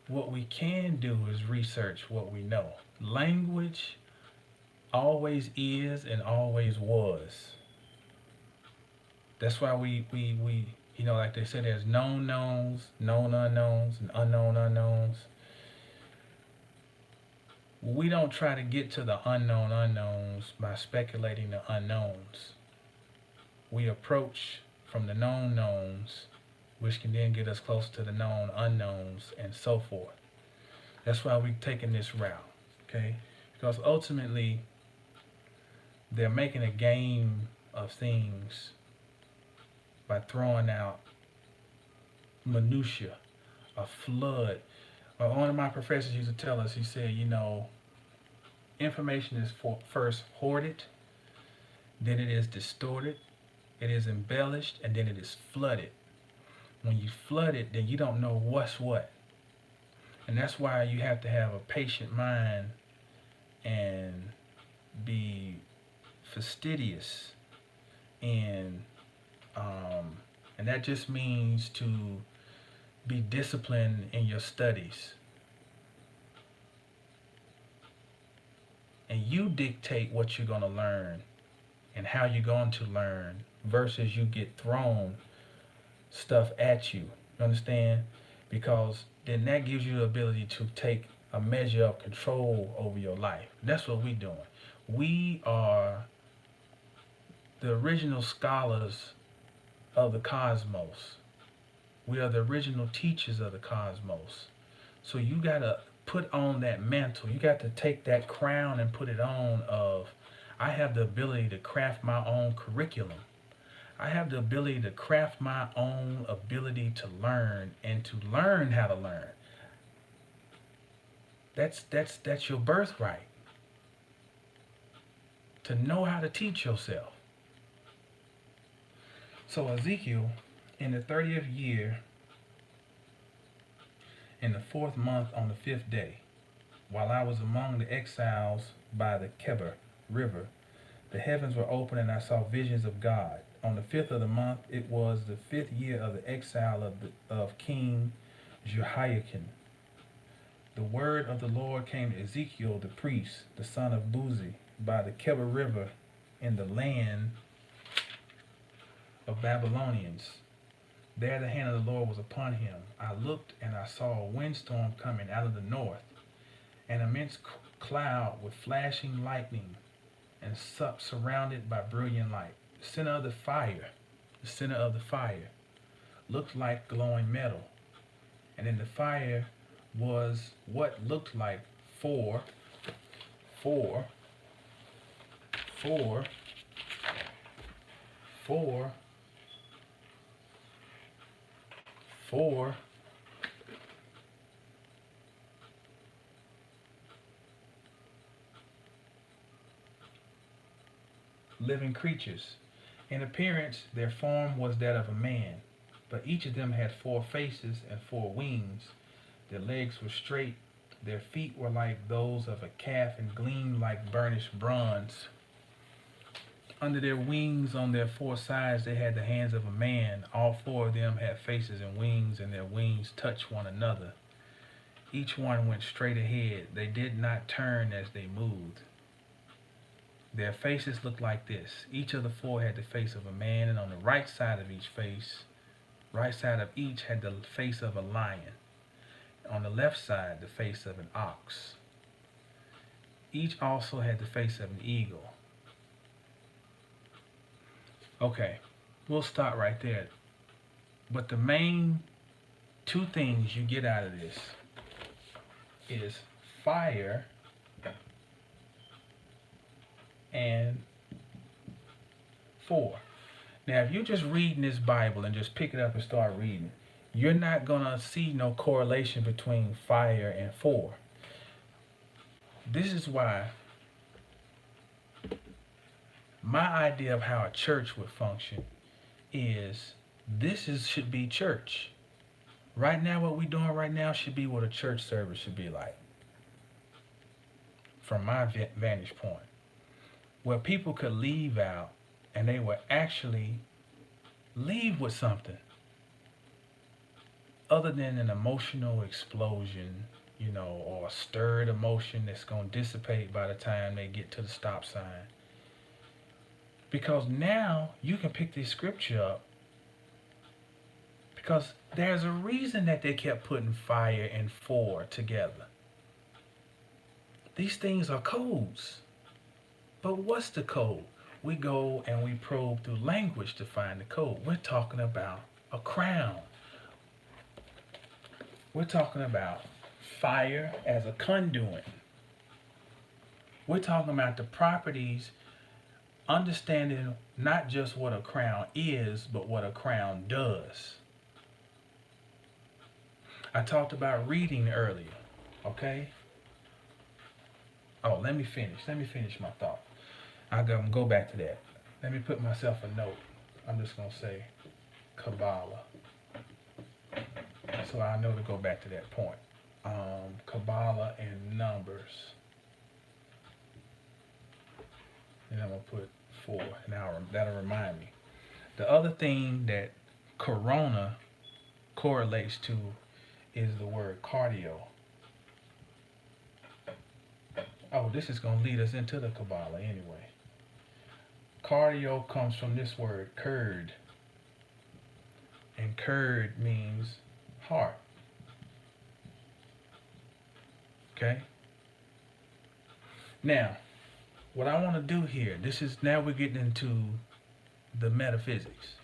A: What we can do is research what we know. Language always is and always was. That's why we you know, like they said, there's known knowns, known unknowns, and unknown unknowns. We don't try to get to the unknown unknowns by speculating the unknowns. We approach from the known knowns, which can then get us close to the known unknowns and so forth. That's why we're taking this route, okay? Because ultimately, they're making a game of things by throwing out minutia, a flood. One of my professors used to tell us, he said, you know, information is first hoarded, then it is distorted, it is embellished, and then it is flooded. When you flood it, then you don't know what's what. And that's why you have to have a patient mind and be fastidious. And that just means to be disciplined in your studies. And you dictate what you're going to learn and how you're going to learn versus you get thrown stuff at you. You understand? Because then that gives you the ability to take a measure of control over your life. That's what we're doing. We are the original scholars of the cosmos. We are the original teachers of the cosmos. So you got to put on that mantle. You got to take that crown and put it on of, I have the ability to craft my own curriculum. I have the ability to craft my own ability to learn and to learn how to learn. That's your birthright. To know how to teach yourself. So Ezekiel, in the 30th year, in the 4th month on the 5th day, while I was among the exiles by the Kebar River, the heavens were open and I saw visions of God. On the 5th of the month, it was the 5th year of the exile of King Jehoiakim. The word of the Lord came to Ezekiel the priest, the son of Buzi, by the Kebar River in the land of Babylonians. There the hand of the Lord was upon him. I looked and I saw a windstorm coming out of the north, an immense cloud with flashing lightning and surrounded by brilliant light. The center of the fire looked like glowing metal, and in the fire was what looked like four living creatures. In appearance, their form was that of a man, but each of them had 4 faces and 4 wings. Their legs were straight, their feet were like those of a calf and gleamed like burnished bronze. Under their wings on their 4 sides they had the hands of a man. All 4 of them had faces and wings, and their wings touched one another. Each one went straight ahead. They did not turn as they moved. Their faces looked like this. Each of the 4 had the face of a man, and on the right side of each had the face of a lion. On the left side, the face of an ox. Each also had the face of an eagle. Okay, we'll start right there. But the main 2 things you get out of this is fire and 4. Now, if you're just reading this Bible and just pick it up and start reading, you're not going to see no correlation between fire and 4. This is why my idea of how a church would function is should be church. Right now, what we're doing right now should be what a church service should be like, from my vantage point, where people could leave out and they would actually leave with something other than an emotional explosion, or a stirred emotion that's going to dissipate by the time they get to the stop sign. Because now you can pick this scripture up, because there's a reason that they kept putting fire and 4 together. These things are codes. But what's the code? We go and we probe through language to find the code. We're talking about a crown. We're talking about fire as a conduit. We're talking about the properties, understanding not just what a crown is, but what a crown does. I talked about reading earlier, okay? Oh, let me finish my thought. I'm going to go back to that. Let me put myself a note. I'm just going to say Kabbalah, so I know to go back to that point. Kabbalah and numbers. And I'm going to put 4. Now that'll remind me. The other thing that corona correlates to is the word cardio. Oh, this is going to lead us into the Kabbalah anyway. Cardio comes from this word, curd. And curd means heart. Okay? Now, what I want to do here, now we're getting into the metaphysics.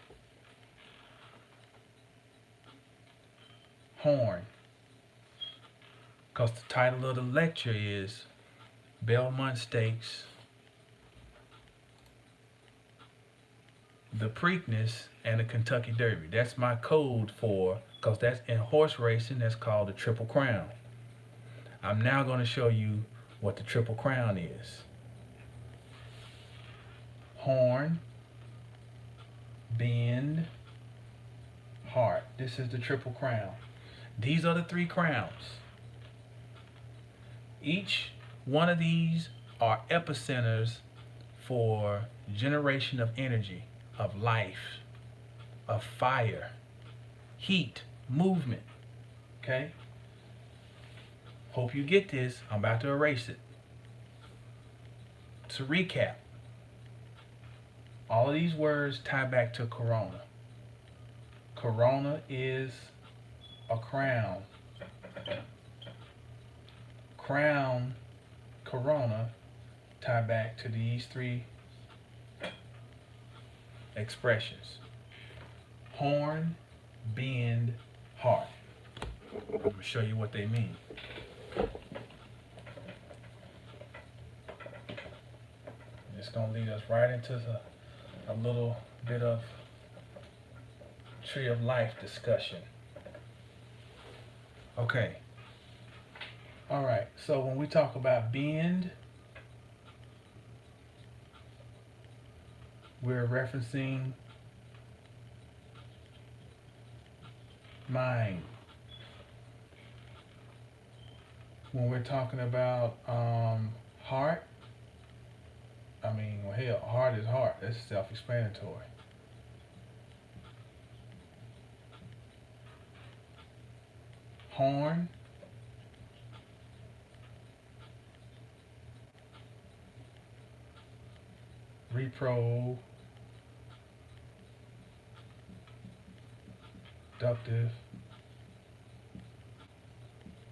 A: Horn. Because the title of the lecture is Belmont Stakes, the Preakness, and the Kentucky Derby. That's my code for, because that's in horse racing, that's called the Triple Crown. I'm now going to show you what the Triple Crown is. Horn, bend, heart. This is the Triple Crown. These are the 3 crowns. Each one of these are epicenters for generation of energy, of life, of fire, heat, movement. Okay? Hope you get this. I'm about to erase it. To recap, all of these words tie back to corona. Corona is a crown. Crown, corona, tie back to these 3 expressions. Horn, bend, heart. I'm going to show you what they mean. It's going to lead us right into a little bit of tree of life discussion. Okay. All right. So when we talk about bend, we're referencing mind. When we're talking about heart, well, hell, heart is heart. That's self-explanatory. Horn, reproductive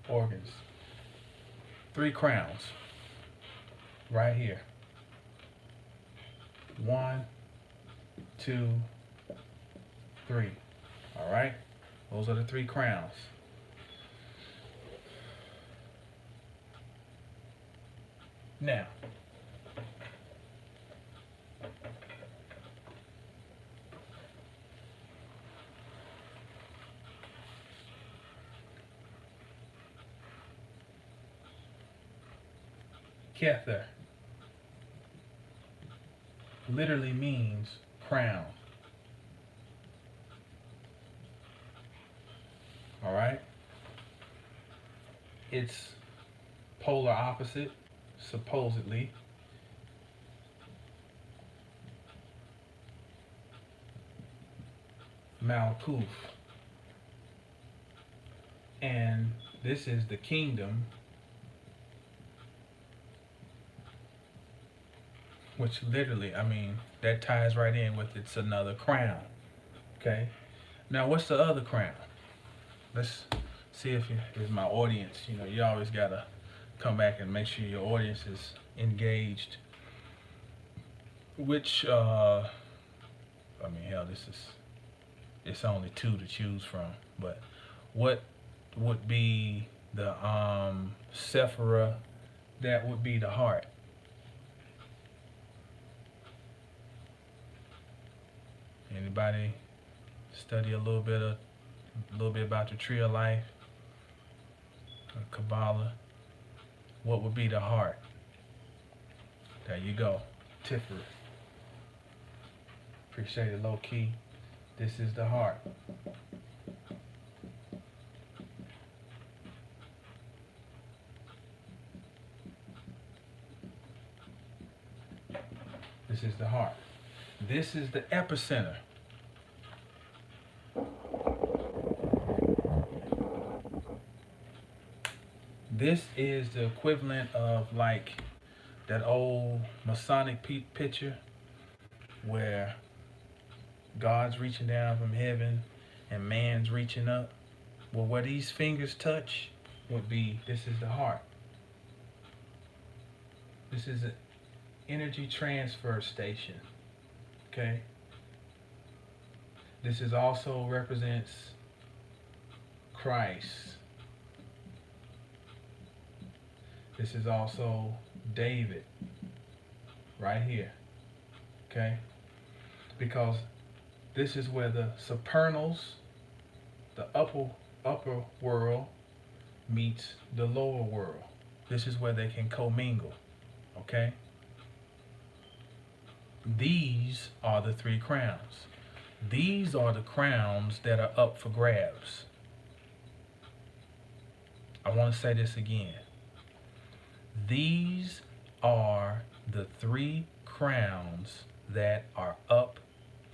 A: organs. 3 crowns right here. 1, 2, 3. All right, those are the 3 crowns. Now, Kether literally means crown. All right? Its polar opposite, supposedly, Malkuth. And this is the kingdom, which literally, that ties right in with it's another crown. Okay? Now, what's the other crown? Let's see if my audience, you always got to come back and make sure your audience is engaged. Which, hell, it's only 2 to choose from. But what would be the Sephira that would be the heart? Anybody study a little bit about the tree of life, or Kabbalah? What would be the heart? There you go, Tiferet. Appreciate it, low key. This is the heart. This is the heart. This is the epicenter. This is the equivalent of like that old Masonic picture where God's reaching down from heaven and man's reaching up. Well, where these fingers touch would be, this is the heart. This is an energy transfer station. Okay? This is also represents Christ. This is also David. Right here. Okay? Because this is where the supernals, the upper world, meets the lower world. This is where they can commingle. Okay? These are the three crowns. These are the crowns that are up for grabs. I want to say this again. These are the three crowns that are up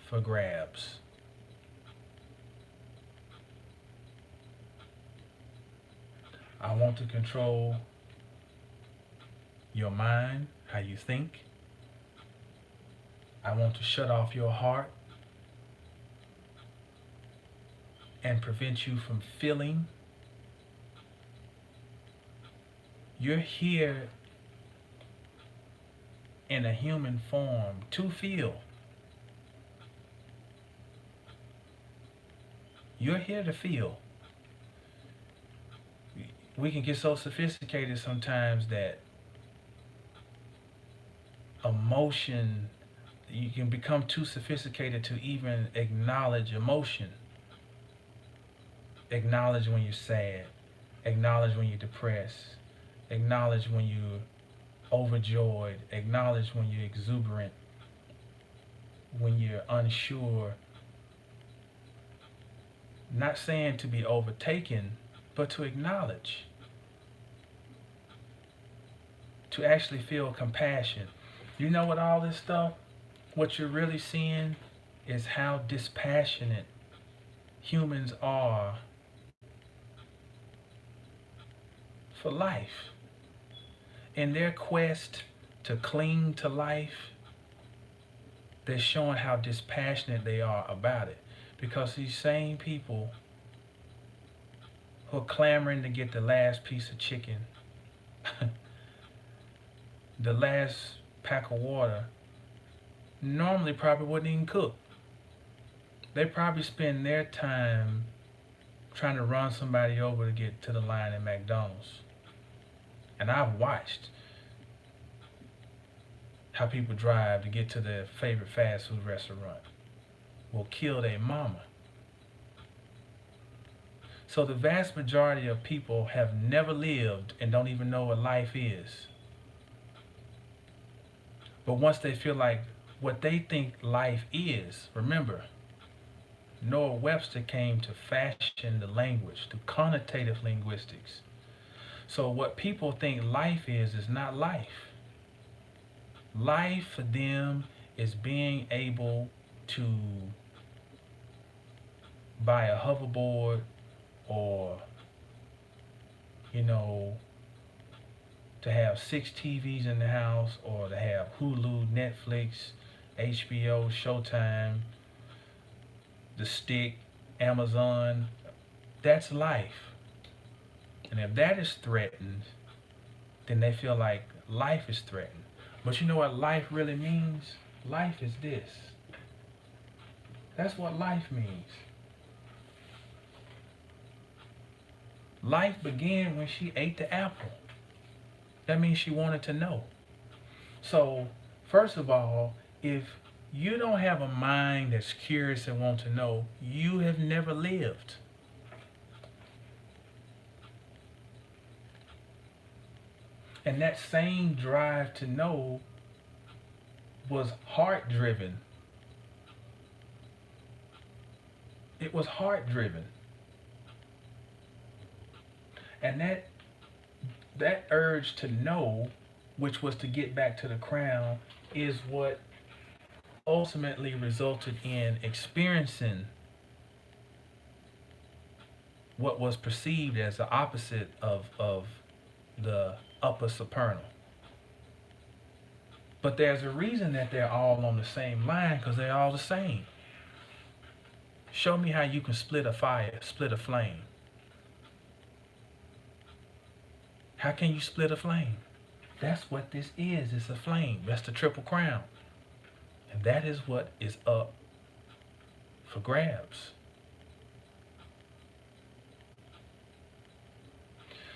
A: for grabs. I want to control your mind, how you think. I want to shut off your heart and prevent you from feeling. You're here in a human form to feel. You're here to feel. We can get so sophisticated sometimes that emotion, you can become too sophisticated to even acknowledge emotion. Acknowledge when you're sad. Acknowledge when you're depressed. Acknowledge when you're overjoyed. Acknowledge when you're exuberant. When you're unsure. Not saying to be overtaken, but to acknowledge. To actually feel compassion. You know what all this stuff, what you're really seeing is how dispassionate humans are for life. In their quest to cling to life, they're showing how dispassionate they are about it. Because these same people who are clamoring to get the last piece of chicken, the last pack of water, normally probably wouldn't even cook. They probably spend their time trying to run somebody over to get to the line at McDonald's. And I've watched how people drive to get to their favorite fast food restaurant. Will kill their mama. So the vast majority of people have never lived and don't even know what life is. But once they feel like what they think life is, remember, Noah Webster came to fashion the language, to connotative linguistics. So what people think life is not life. Life for them is being able to buy a hoverboard or, to have 6 TVs in the house, or to have Hulu, Netflix, HBO, Showtime, The Stick, Amazon. That's life. And if that is threatened, then they feel like life is threatened. But you know what life really means? Life is this. That's what life means. Life began when she ate the apple. That means she wanted to know. So, first of all, if you don't have a mind that's curious and want to know, you have never lived. And that same drive to know was heart-driven. It was heart-driven. And that urge to know, which was to get back to the crown, is what ultimately resulted in experiencing what was perceived as the opposite of the upper supernal. But there's a reason that they're all on the same line, because they're all the same. Show me how you can split a fire, split a flame. How can you split a flame? That's what this is. It's a flame. That's the triple crown. And that is what is up for grabs.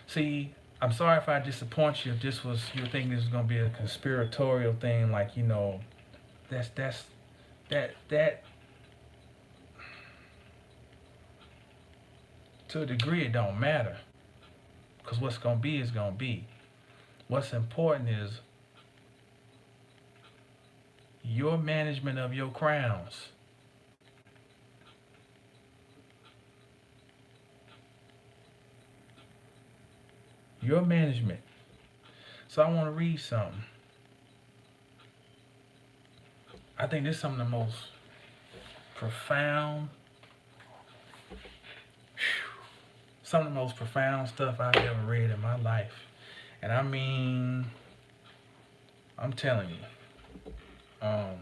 A: See, I'm sorry if I disappoint you if this was you thinking this was gonna be a conspiratorial thing, like, that to a degree it don't matter. Cause what's gonna be is gonna be. What's important is your management of your crowns. Your management. So I want to read something. I think this is some of the most profound, some of the most profound stuff I've ever read in my life. And I mean, I'm telling you, I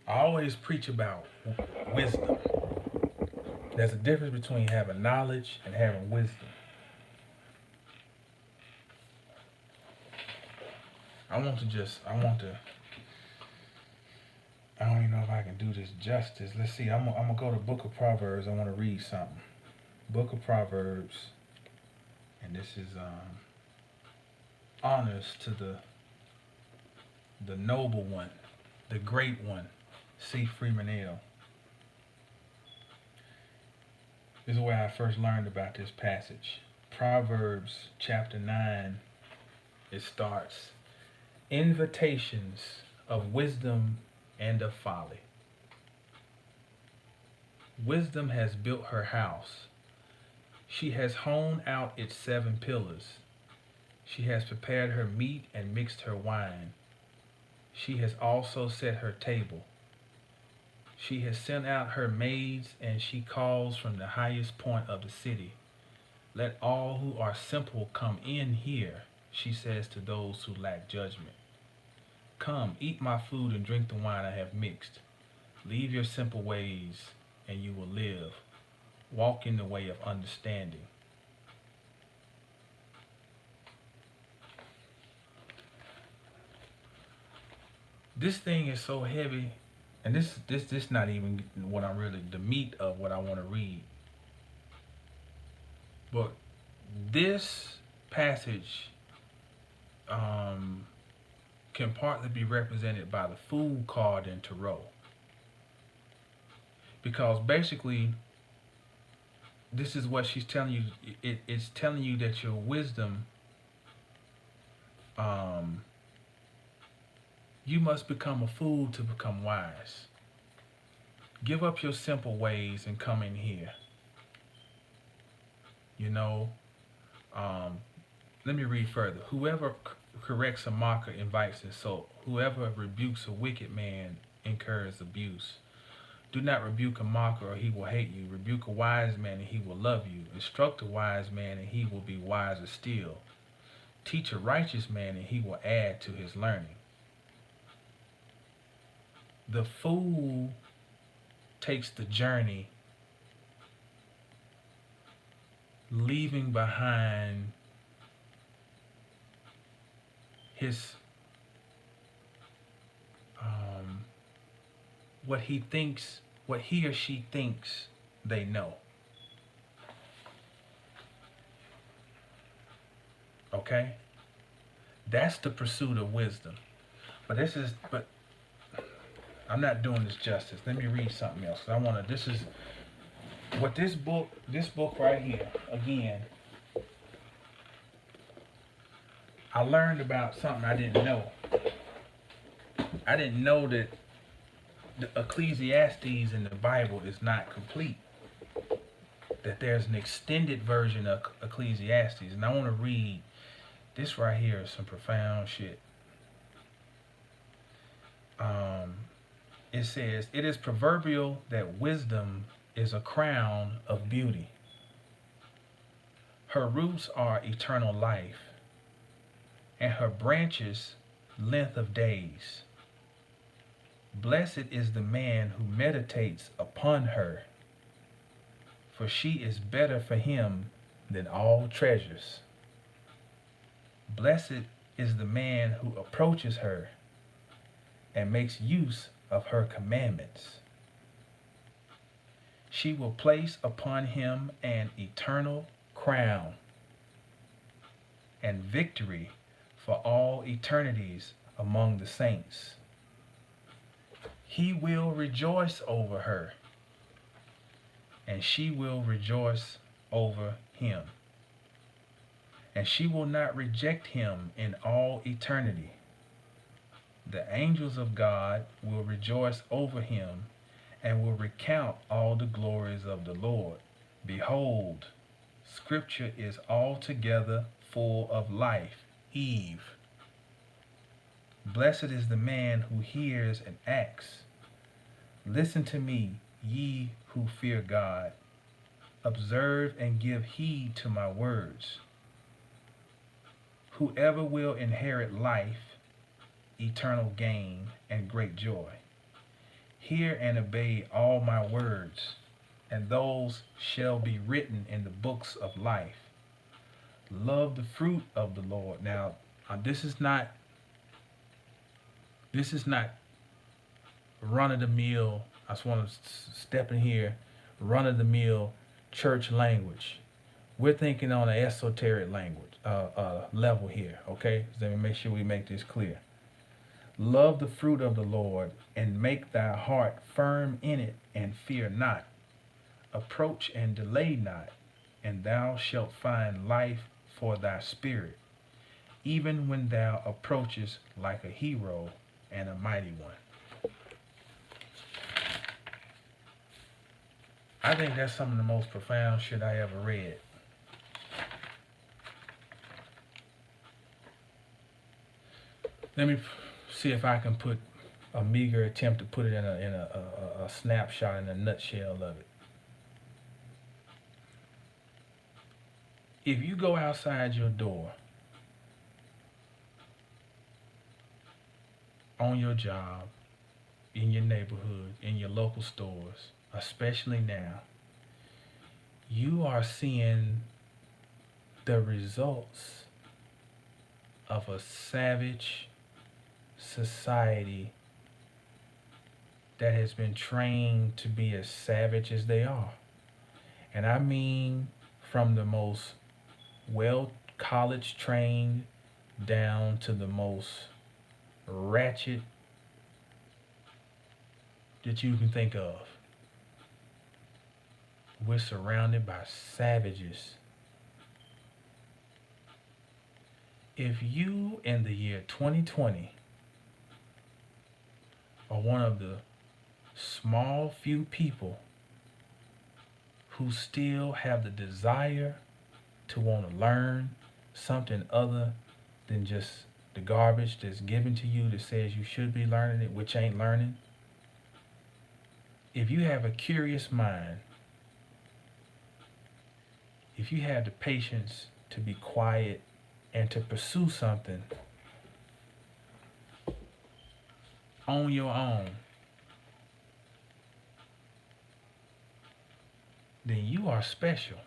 A: always preach about wisdom. There's a difference between having knowledge and having wisdom. I don't even know if I can do this justice. Let's see. I'm gonna go to Book of Proverbs. I want to read something. Book of Proverbs, and this is honors to the noble one, the great one, C. Freeman L. This is where I first learned about this passage. Proverbs chapter 9. It starts, invitations of wisdom and of folly. Wisdom has built her house. She has hewn out its 7 pillars. She has prepared her meat and mixed her wine. She has also set her table. She has sent out her maids, and she calls from the highest point of the city. Let all who are simple come in here, she says to those who lack judgment. Come, eat my food and drink the wine I have mixed. Leave your simple ways, and you will live. Walk in the way of understanding. This thing is so heavy, and this not even what I'm really, the meat of what I want to read. But this passage can partly be represented by the Fool card in Tarot. Because basically, this is what she's telling you. It's telling you that your wisdom, you must become a fool to become wise. Give up your simple ways and come in here. Let me read further. Whoever corrects a mocker invites insult. Whoever rebukes a wicked man incurs abuse. Do not rebuke a mocker or he will hate you. Rebuke a wise man and he will love you. Instruct a wise man and he will be wiser still. Teach a righteous man and he will add to his learning. The fool takes the journey, leaving behind his what he or she thinks they know. Okay? That's the pursuit of wisdom. But I'm not doing this justice. Let me read something else. This is what this book right here, again, I learned about something I didn't know. I didn't know that the Ecclesiastes in the Bible is not complete. That there's an extended version of Ecclesiastes. And I want to read this right here, is some profound shit. It says, it is proverbial that wisdom is a crown of beauty. Her roots are eternal life, and her branches length of days. Blessed is the man who meditates upon her, for she is better for him than all treasures. Blessed is the man who approaches her and makes use of her commandments. She will place upon him an eternal crown and victory for all eternities among the saints. He will rejoice over her, and she will rejoice over him. And she will not reject him in all eternity. The angels of God will rejoice over him and will recount all the glories of the Lord. Behold, Scripture is altogether full of life. Eve. Blessed is the man who hears and acts. Listen to me, ye who fear God. Observe and give heed to my words. Whoever will inherit life, eternal gain, and great joy. Hear and obey all my words, and those shall be written in the books of life. Love the fruit of the Lord. Now, this is not run-of-the-mill. I just want to step in here, run-of-the-mill church language. We're thinking on an esoteric language level here, okay? So let me make sure we make this clear. Love the fruit of the Lord, and make thy heart firm in it, and fear not. Approach and delay not, and thou shalt find life for thy spirit, even when thou approachest like a hero and a mighty one. I think that's some of the most profound shit I ever read. Let me see if I can put a meager attempt to put it in a snapshot, in a nutshell of it. If you go outside your door, on your job, in your neighborhood, in your local stores, especially now, you are seeing the results of a savage society that has been trained to be as savage as they are. And I mean from the most well college trained down to the most ratchet that you can think of. We're surrounded by savages. If you in the year 2020 are one of the small few people who still have the desire to want to learn something other than just the garbage that's given to you that says you should be learning it, which ain't learning. If you have a curious mind, if you have the patience to be quiet and to pursue something on your own, then you are special.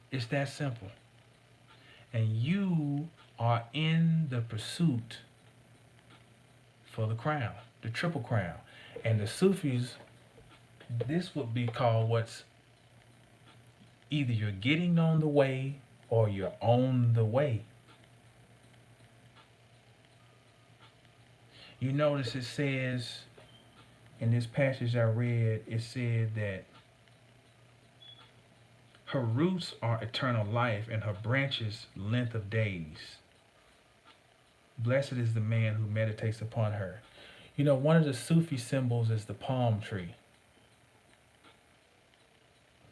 A: It's that simple. And you are in the pursuit for the crown, the triple crown. And the Sufis, this would be called what's either you're getting on the way or you're on the way. You notice it says in this passage I read, it said that her roots are eternal life, and her branches length of days. Blessed is the man who meditates upon her. You know, one of the Sufi symbols is the palm tree.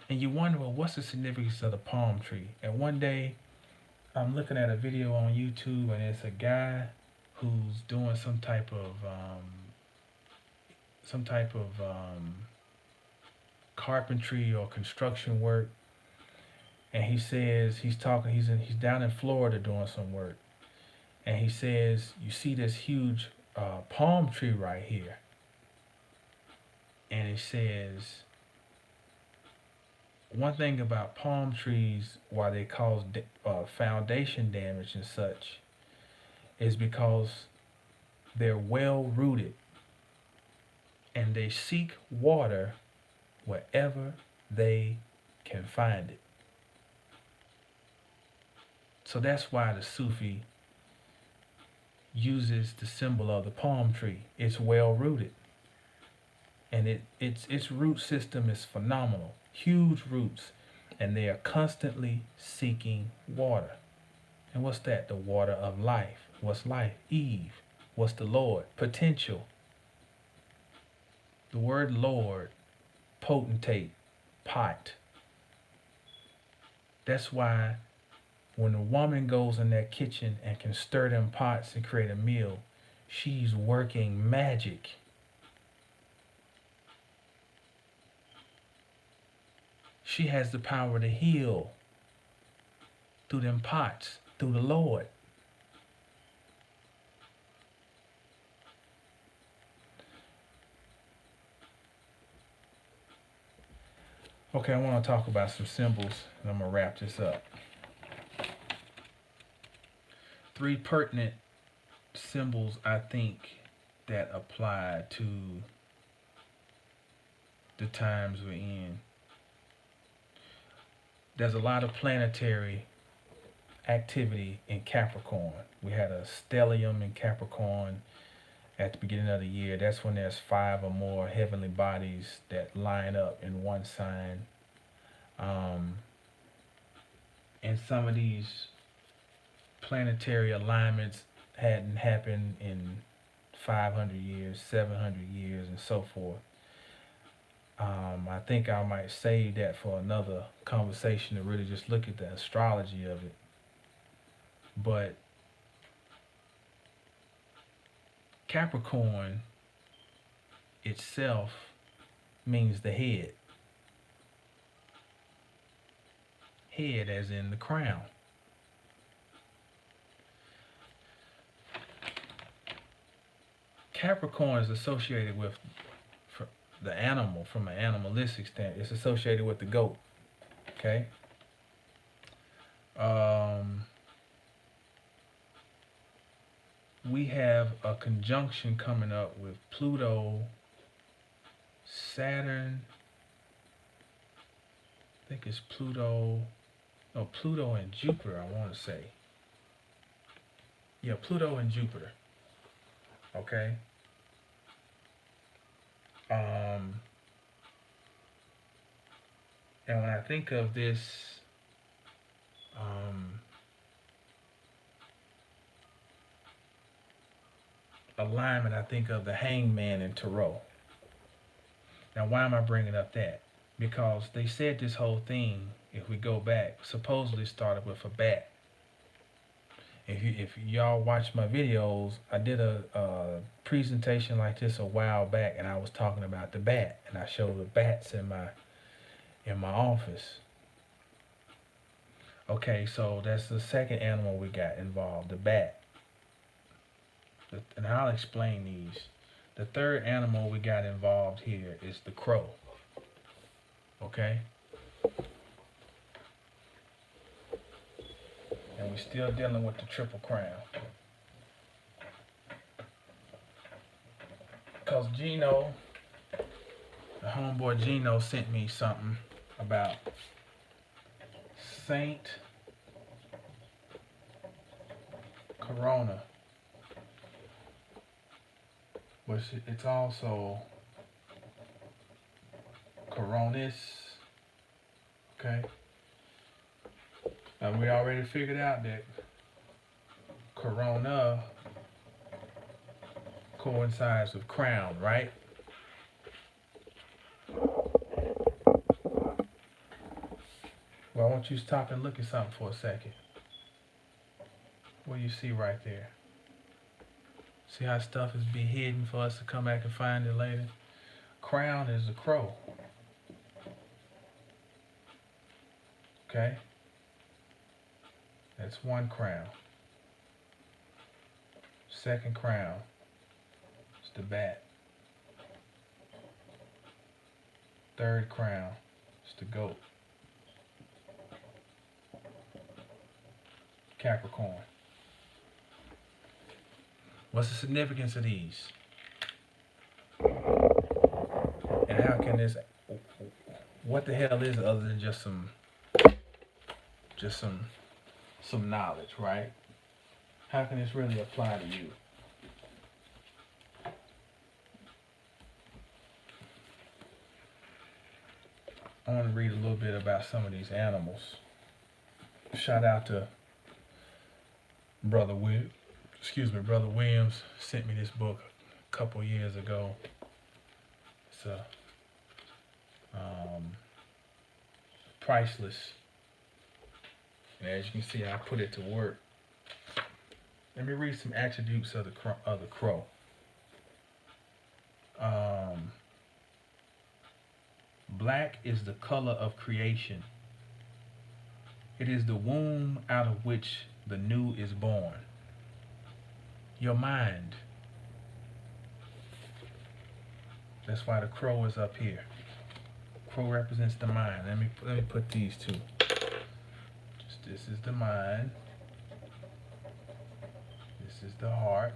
A: And you wonder, well, what's the significance of the palm tree? And one day, I'm looking at a video on YouTube, and it's a guy who's doing some type of carpentry or construction work. And he says he's down in Florida doing some work, And he says, you see this huge palm tree right here. And it says, one thing about palm trees, why they cause foundation damage and such, is because they're well rooted and they seek water wherever they can find it. So that's why the Sufi uses the symbol of the palm tree. It's well rooted. And its root system is phenomenal. Huge roots. And they are constantly seeking water. And what's that? The water of life. What's life? Eve. What's the Lord? Potential. The word Lord, potentate, pot. That's why when a woman goes in that kitchen and can stir them pots and create a meal, she's working magic. She has the power to heal through them pots, through the Lord. Okay, I want to talk about some symbols, and I'm going to wrap this up. 3 pertinent symbols, I think, that apply to the times we're in. There's a lot of planetary activity in Capricorn. We had a stellium in Capricorn at the beginning of the year. That's when there's 5 or more heavenly bodies that line up in one sign. And some of these planetary alignments hadn't happened in 500 years, 700 years, and so forth. I think I might save that for another conversation to really just look at the astrology of it. But Capricorn itself means the head. Head as in the crown. Capricorn is associated with the animal from an animalistic standpoint. It's associated with the goat. Okay? We have a conjunction coming up with Pluto, Saturn. I think it's Pluto and Jupiter, I want to say. Yeah, Pluto and Jupiter. Okay? And when I think of this alignment, I think of the hangman in Tarot. Now, why am I bringing up that? Because they said this whole thing, if we go back, supposedly started with a bat. If y'all watch my videos, I did a presentation like this a while back, and I was talking about the bat, and I showed the bats in my office. Okay, so that's the second animal we got involved, the bat. And I'll explain these. The third animal we got involved here is the crow. Okay? And we're still dealing with the Triple Crown. Because Gino, the homeboy Gino, sent me something about Saint Corona. But it's also Coronis. Okay? And we already figured out that Corona coincides with crown, right? Well, I want you to stop and look at something for a second. What do you see right there? See how stuff is be hidden for us to come back and find it later? Crown is a crow. Okay? That's one crown. Second crown is the bat. Third crown is the goat. Capricorn. What's the significance of these? And how can this, what the hell is it other than just some knowledge, right? How can this really apply to you? I want to read a little bit about some of these animals. Shout out to Brother Williams sent me this book a couple years ago. It's a priceless. And as you can see, I put it to work. Let me read some attributes of the crow. Black is the color of creation. It is the womb out of which the new is born. Your mind. That's why the crow is up here. Crow represents the mind. Let me put these two. This is the mind. This is the heart.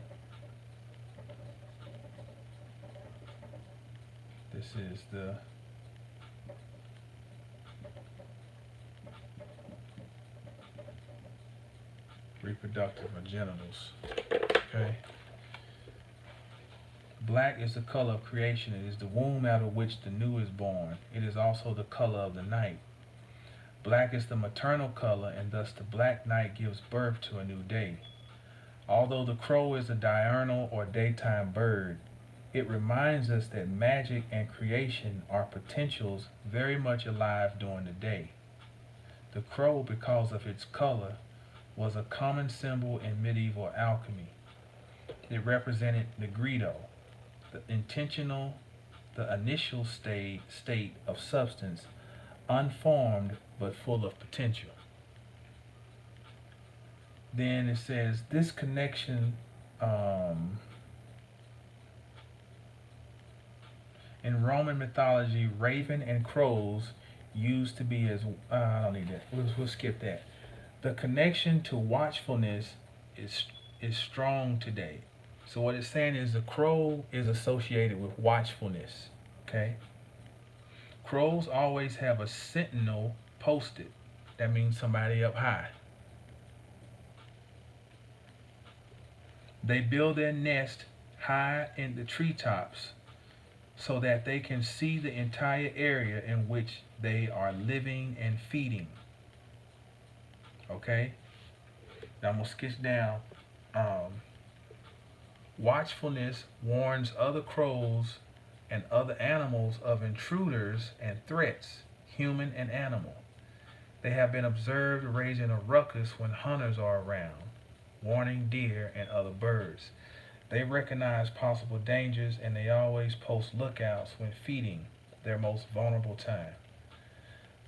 A: This is the reproductive or genitals. Okay. Black is the color of creation. It is the womb out of which the new is born. It is also the color of the night. Black is the maternal color, and thus the black night gives birth to a new day. Although the crow is a diurnal or daytime bird, it reminds us that magic and creation are potentials very much alive during the day. The crow, because of its color, was a common symbol in medieval alchemy. It represented nigredo, the initial state of substance, unformed but full of potential. Then it says this connection in Roman mythology, raven and crows used to be as I don't need that. We'll skip that. The connection to watchfulness is strong today. So what it's saying is the crow is associated with watchfulness. Okay. Crows always have a sentinel posted. That means somebody up high. They build their nest high in the treetops so that they can see the entire area in which they are living and feeding. Okay? Now I'm going to skip down. Watchfulness warns other crows and other animals of intruders and threats, human and animal. They have been observed raising a ruckus when hunters are around, warning deer and other birds. They recognize possible dangers and they always post lookouts when feeding, their most vulnerable time.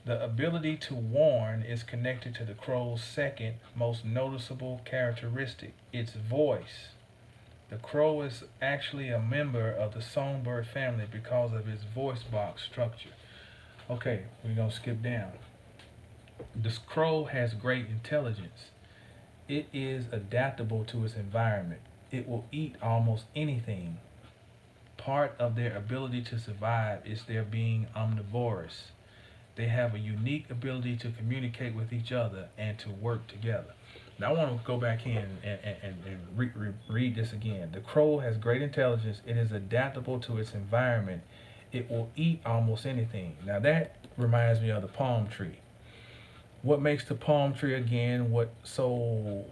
A: The ability to warn is connected to the crow's second most noticeable characteristic, its voice. The crow is actually a member of the songbird family because of its voice box structure. Okay, we're going to skip down. This crow has great intelligence. It is adaptable to its environment. It will eat almost anything. Part of their ability to survive is their being omnivorous. They have a unique ability to communicate with each other and to work together. Now I want to go back in and read this again. The crow has great intelligence. It is adaptable to its environment. It will eat almost anything. Now that reminds me of the palm tree. What makes the palm tree again so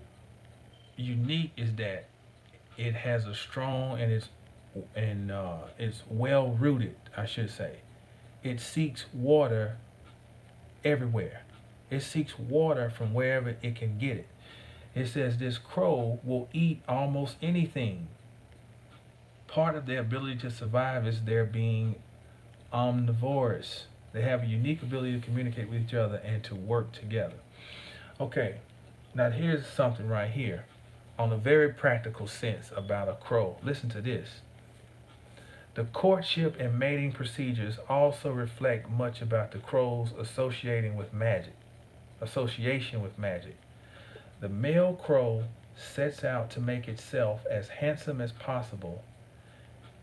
A: unique is that it has a strong and it's well rooted, I should say. It seeks water everywhere. It seeks water from wherever it can get it. It says this crow will eat almost anything. Part of their ability to survive is their being omnivorous. They have a unique ability to communicate with each other and to work together. Okay, now here's something right here. on a very practical sense about a crow. Listen to this. The courtship and mating procedures also reflect much about the crow's association with magic. The male crow sets out to make itself as handsome as possible,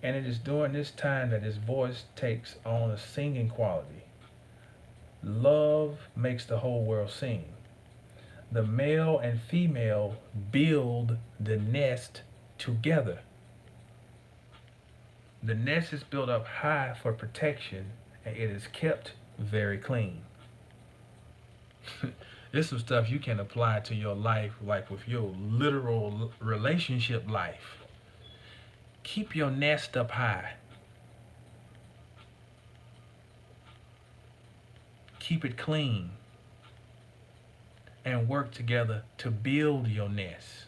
A: and it is during this time that his voice takes on a singing quality. Love makes the whole world sing. The male and female build the nest together. The nest is built up high for protection and it is kept very clean. This is some stuff you can apply to your life, like with your literal relationship life. Keep your nest up high. Keep it clean. And work together to build your nest.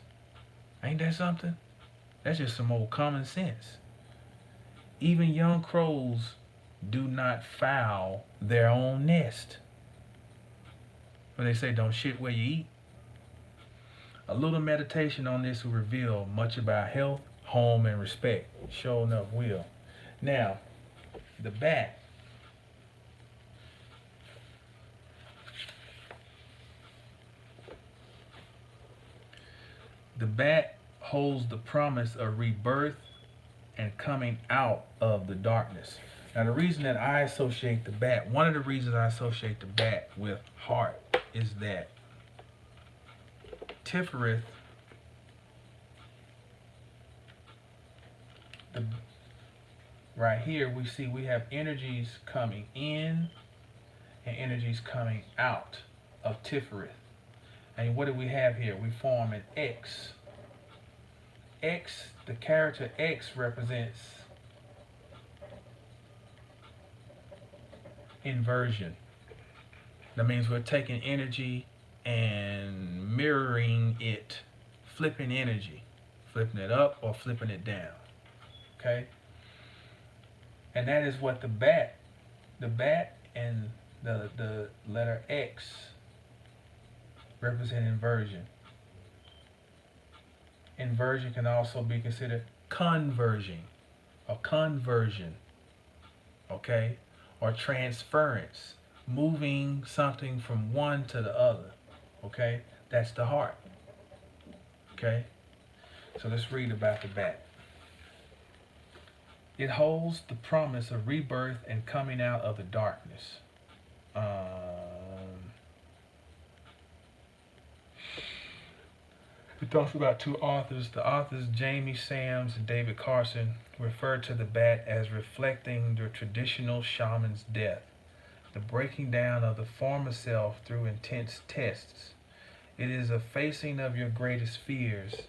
A: Ain't that something? That's just some old common sense. Even young crows do not foul their own nest. When they say don't shit where you eat. A little meditation on this will reveal much about health, home, and respect. Sure enough will. Now, the bat. The bat holds the promise of rebirth and coming out of the darkness. Now, the reason that I associate the bat, one of the reasons I associate the bat with heart is that Tiferet, right here we have energies coming in and energies coming out of Tiferet. And what do we have here? We form an X. X, the character X represents inversion. That means we're taking energy and mirroring it, flipping energy, flipping it up or flipping it down. Okay? And that is what the bat and the letter X represent inversion. Inversion can also be considered conversion or conversion, okay? Or transference, moving something from one to the other, okay? That's the heart, okay? So let's read about the bat. It holds the promise of rebirth and coming out of the darkness. It talks about two authors. The authors, Jamie Sams and David Carson, refer to the bat as reflecting the traditional shaman's death, the breaking down of the former self through intense tests. It is a facing of your greatest fears,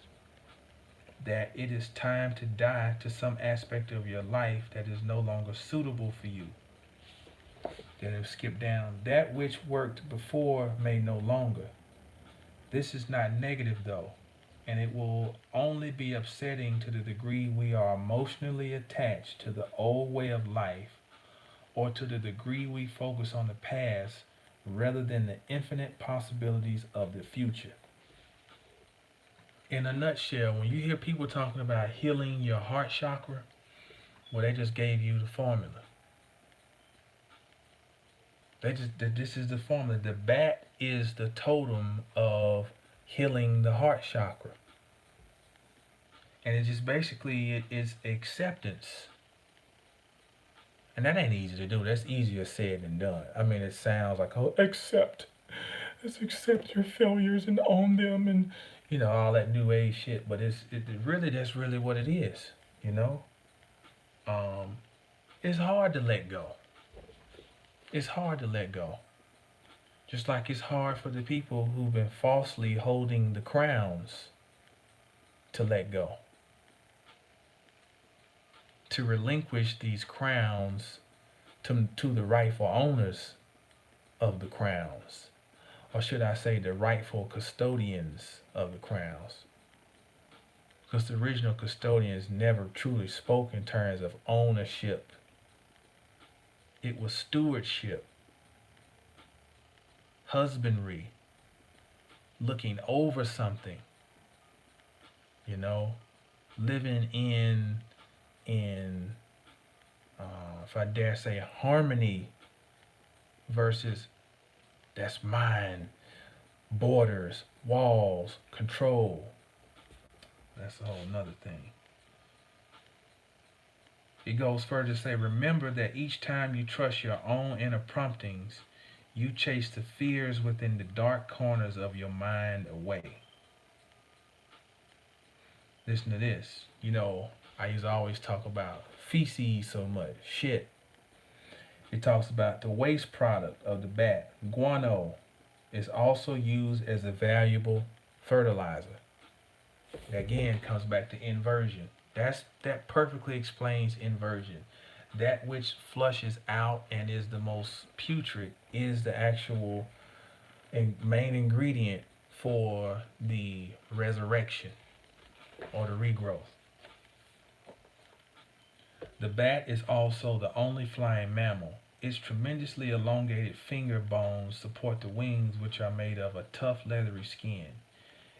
A: that it is time to die to some aspect of your life that is no longer suitable for you. Then it'll skip down. That which worked before may no longer. This is not negative though, and it will only be upsetting to the degree we are emotionally attached to the old way of life, or to the degree we focus on the past rather than the infinite possibilities of the future. In a nutshell, when you hear people talking about healing your heart chakra, well, they just gave you the formula. This is the formula. The bat is the totem of healing the heart chakra. And it just basically, it is acceptance. And that ain't easy to do. That's easier said than done. I mean, it sounds like, oh, accept. Let's accept your failures and own them and, you know, all that new age shit. But that's really what it is, you know? It's hard to let go. It's hard to let go. Just like it's hard for the people who've been falsely holding the crowns to let go. To relinquish these crowns to the rightful owners of the crowns. Or should I say the rightful custodians of the crowns. Because the original custodians never truly spoke in terms of ownership. It was stewardship, husbandry, looking over something, you know, living in if I dare say harmony versus that's mine, borders, walls, control. That's a whole nother thing. It goes further to say, remember that each time you trust your own inner promptings, you chase the fears within the dark corners of your mind away. Listen to this. You know, I used to always talk about feces so much. Shit. It talks about the waste product of the bat, guano, is also used as a valuable fertilizer. Again, comes back to inversion. That perfectly explains inversion. That which flushes out and is the most putrid is the actual main ingredient for the resurrection or the regrowth. The bat is also the only flying mammal. Its tremendously elongated finger bones support the wings, which are made of a tough, leathery skin.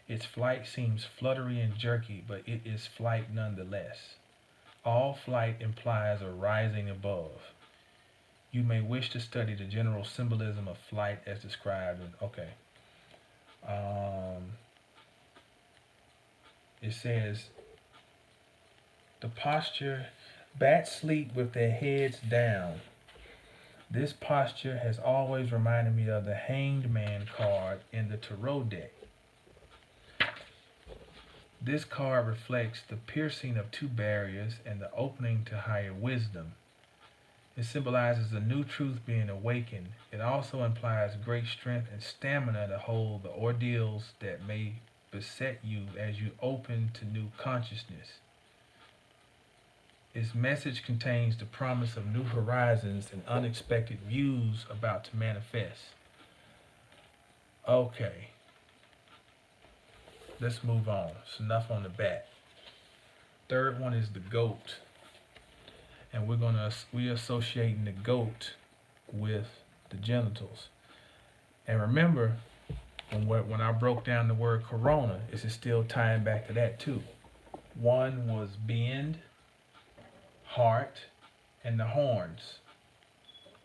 A: Its flight seems fluttery and jerky, but it is flight nonetheless. All flight implies a rising above. You may wish to study the general symbolism of flight as described in, okay. It says, the posture, bats sleep with their heads down. This posture has always reminded me of the Hanged Man card in the Tarot deck. This card reflects the piercing of two barriers and the opening to higher wisdom. It symbolizes a new truth being awakened. It also implies great strength and stamina to hold the ordeals that may beset you as you open to new consciousness. Its message contains the promise of new horizons and unexpected views about to manifest. Okay, let's move on. It's enough on the bat. Third one is the goat. And we're associating the goat with the genitals. And remember, when I broke down the word corona, this is still tying back to that too. One was bend, heart, and the horns.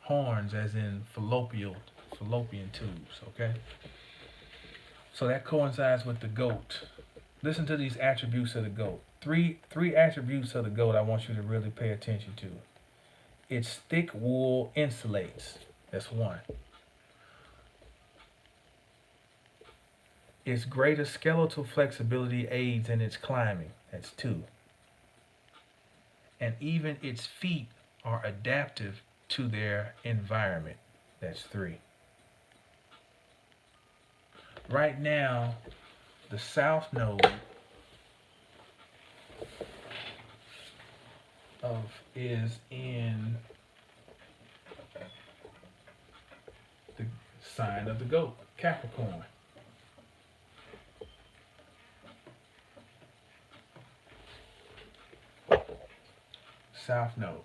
A: Horns as in fallopian tubes, okay? So that coincides with the goat. Listen to these attributes of the goat. Three attributes of the goat I want you to really pay attention to. Its thick wool insulates. That's one. Its greater skeletal flexibility aids in its climbing. That's two. And even its feet are adaptive to their environment. That's three. Right now, the south node is in the sign of the goat, Capricorn. South node.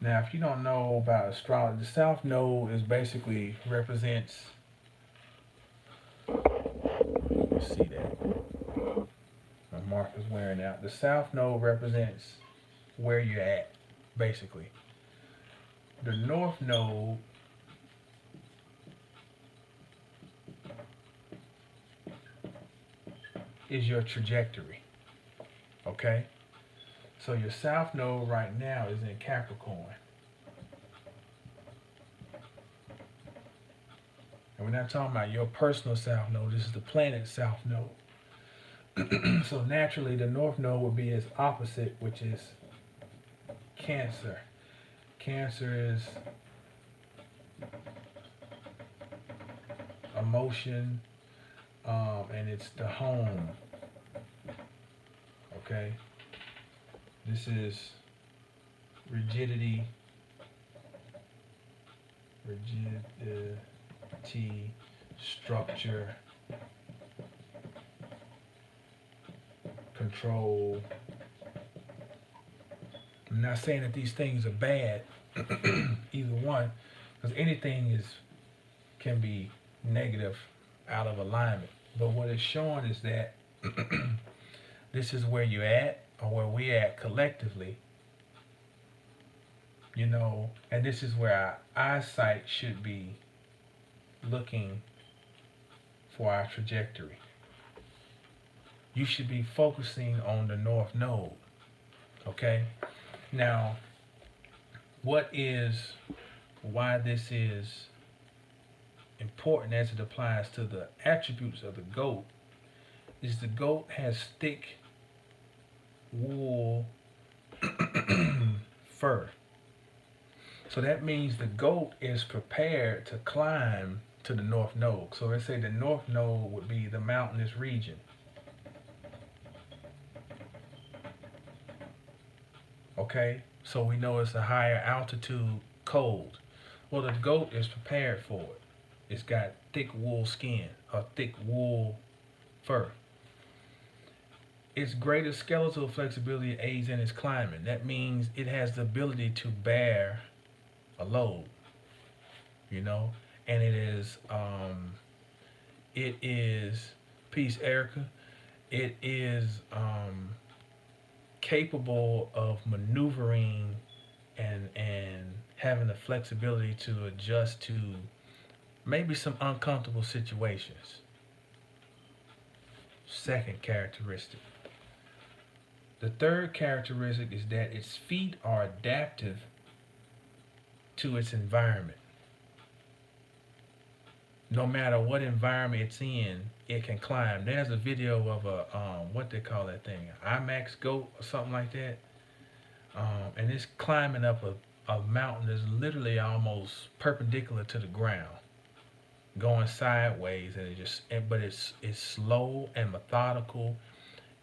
A: Now, if you don't know about astrology, the south node is basically represents. Let's see that. My marker's wearing out. The south node represents where you're at, basically. The north node is your trajectory. Okay? So your south node right now is in Capricorn. And we're not talking about your personal south node. This is the planet south node. So naturally, the north node would be its opposite, which is Cancer. Cancer is emotion, and it's the home. Okay? This is rigidity, structure, control. I'm not saying that these things are bad, either one, because anything can be negative out of alignment. But what it's showing is that this is where you're at, or where we at collectively, and this is where our eyesight should be looking for our trajectory. You should be focusing on the north node, okay? Now, why this is important as it applies to the attributes of the goat is the goat has thick wool fur. So that means the goat is prepared to climb to the north node. So let's say the north node would be the mountainous region. Okay, so we know it's a higher altitude cold. Well, the goat is prepared for it. It's got thick wool skin, or thick wool fur. Its greater skeletal flexibility aids in its climbing. That means it has the ability to bear a load, and it is, peace Erica, it is capable of maneuvering and having the flexibility to adjust to maybe some uncomfortable situations. Second characteristic. The third characteristic is that its feet are adaptive to its environment. No matter what environment it's in, it can climb. There's a video of a what they call that thing, IMAX goat or something like that, and it's climbing up a mountain that's literally almost perpendicular to the ground, going sideways, and but it's slow and methodical.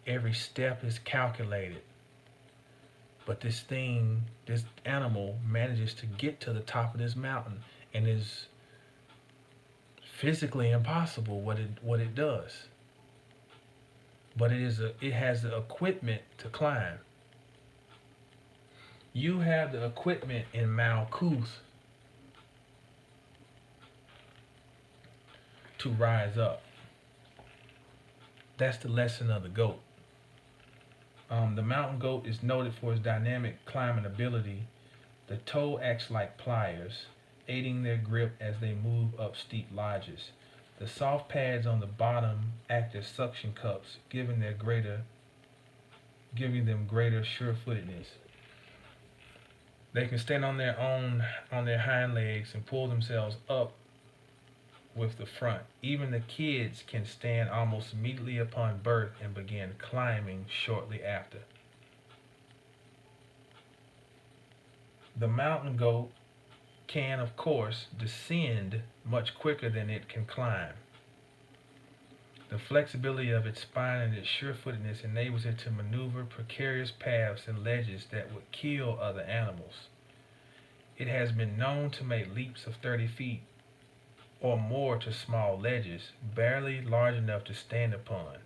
A: Every step is calculated. But this animal manages to get to the top of this mountain, and is physically impossible what it does. But it has the equipment to climb. You have the equipment in Malkuth to rise up. That's the lesson of the goat. The mountain goat is noted for its dynamic climbing ability. The toe acts like pliers, aiding their grip as they move up steep lodges. The soft pads on the bottom act as suction cups, giving them greater sure-footedness. They can stand on their hind legs and pull themselves up with the front. Even the kids can stand almost immediately upon birth and begin climbing shortly after. The mountain goat can, of course, descend much quicker than it can climb. The flexibility of its spine and its sure-footedness enables it to maneuver precarious paths and ledges that would kill other animals. It has been known to make leaps of 30 feet or more to small ledges, barely large enough to stand upon.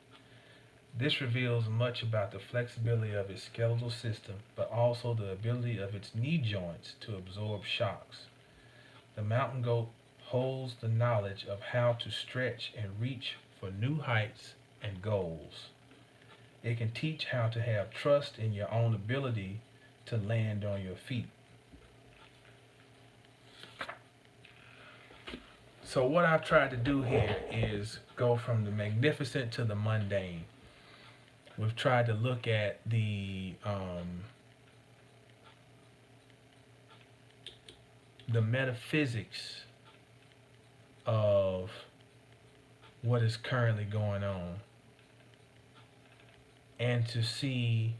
A: This reveals much about the flexibility of its skeletal system, but also the ability of its knee joints to absorb shocks. The mountain goat holds the knowledge of how to stretch and reach for new heights and goals. It can teach how to have trust in your own ability to land on your feet. So what I've tried to do here is go from the magnificent to the mundane. We've tried to look at the metaphysics of what is currently going on, and to see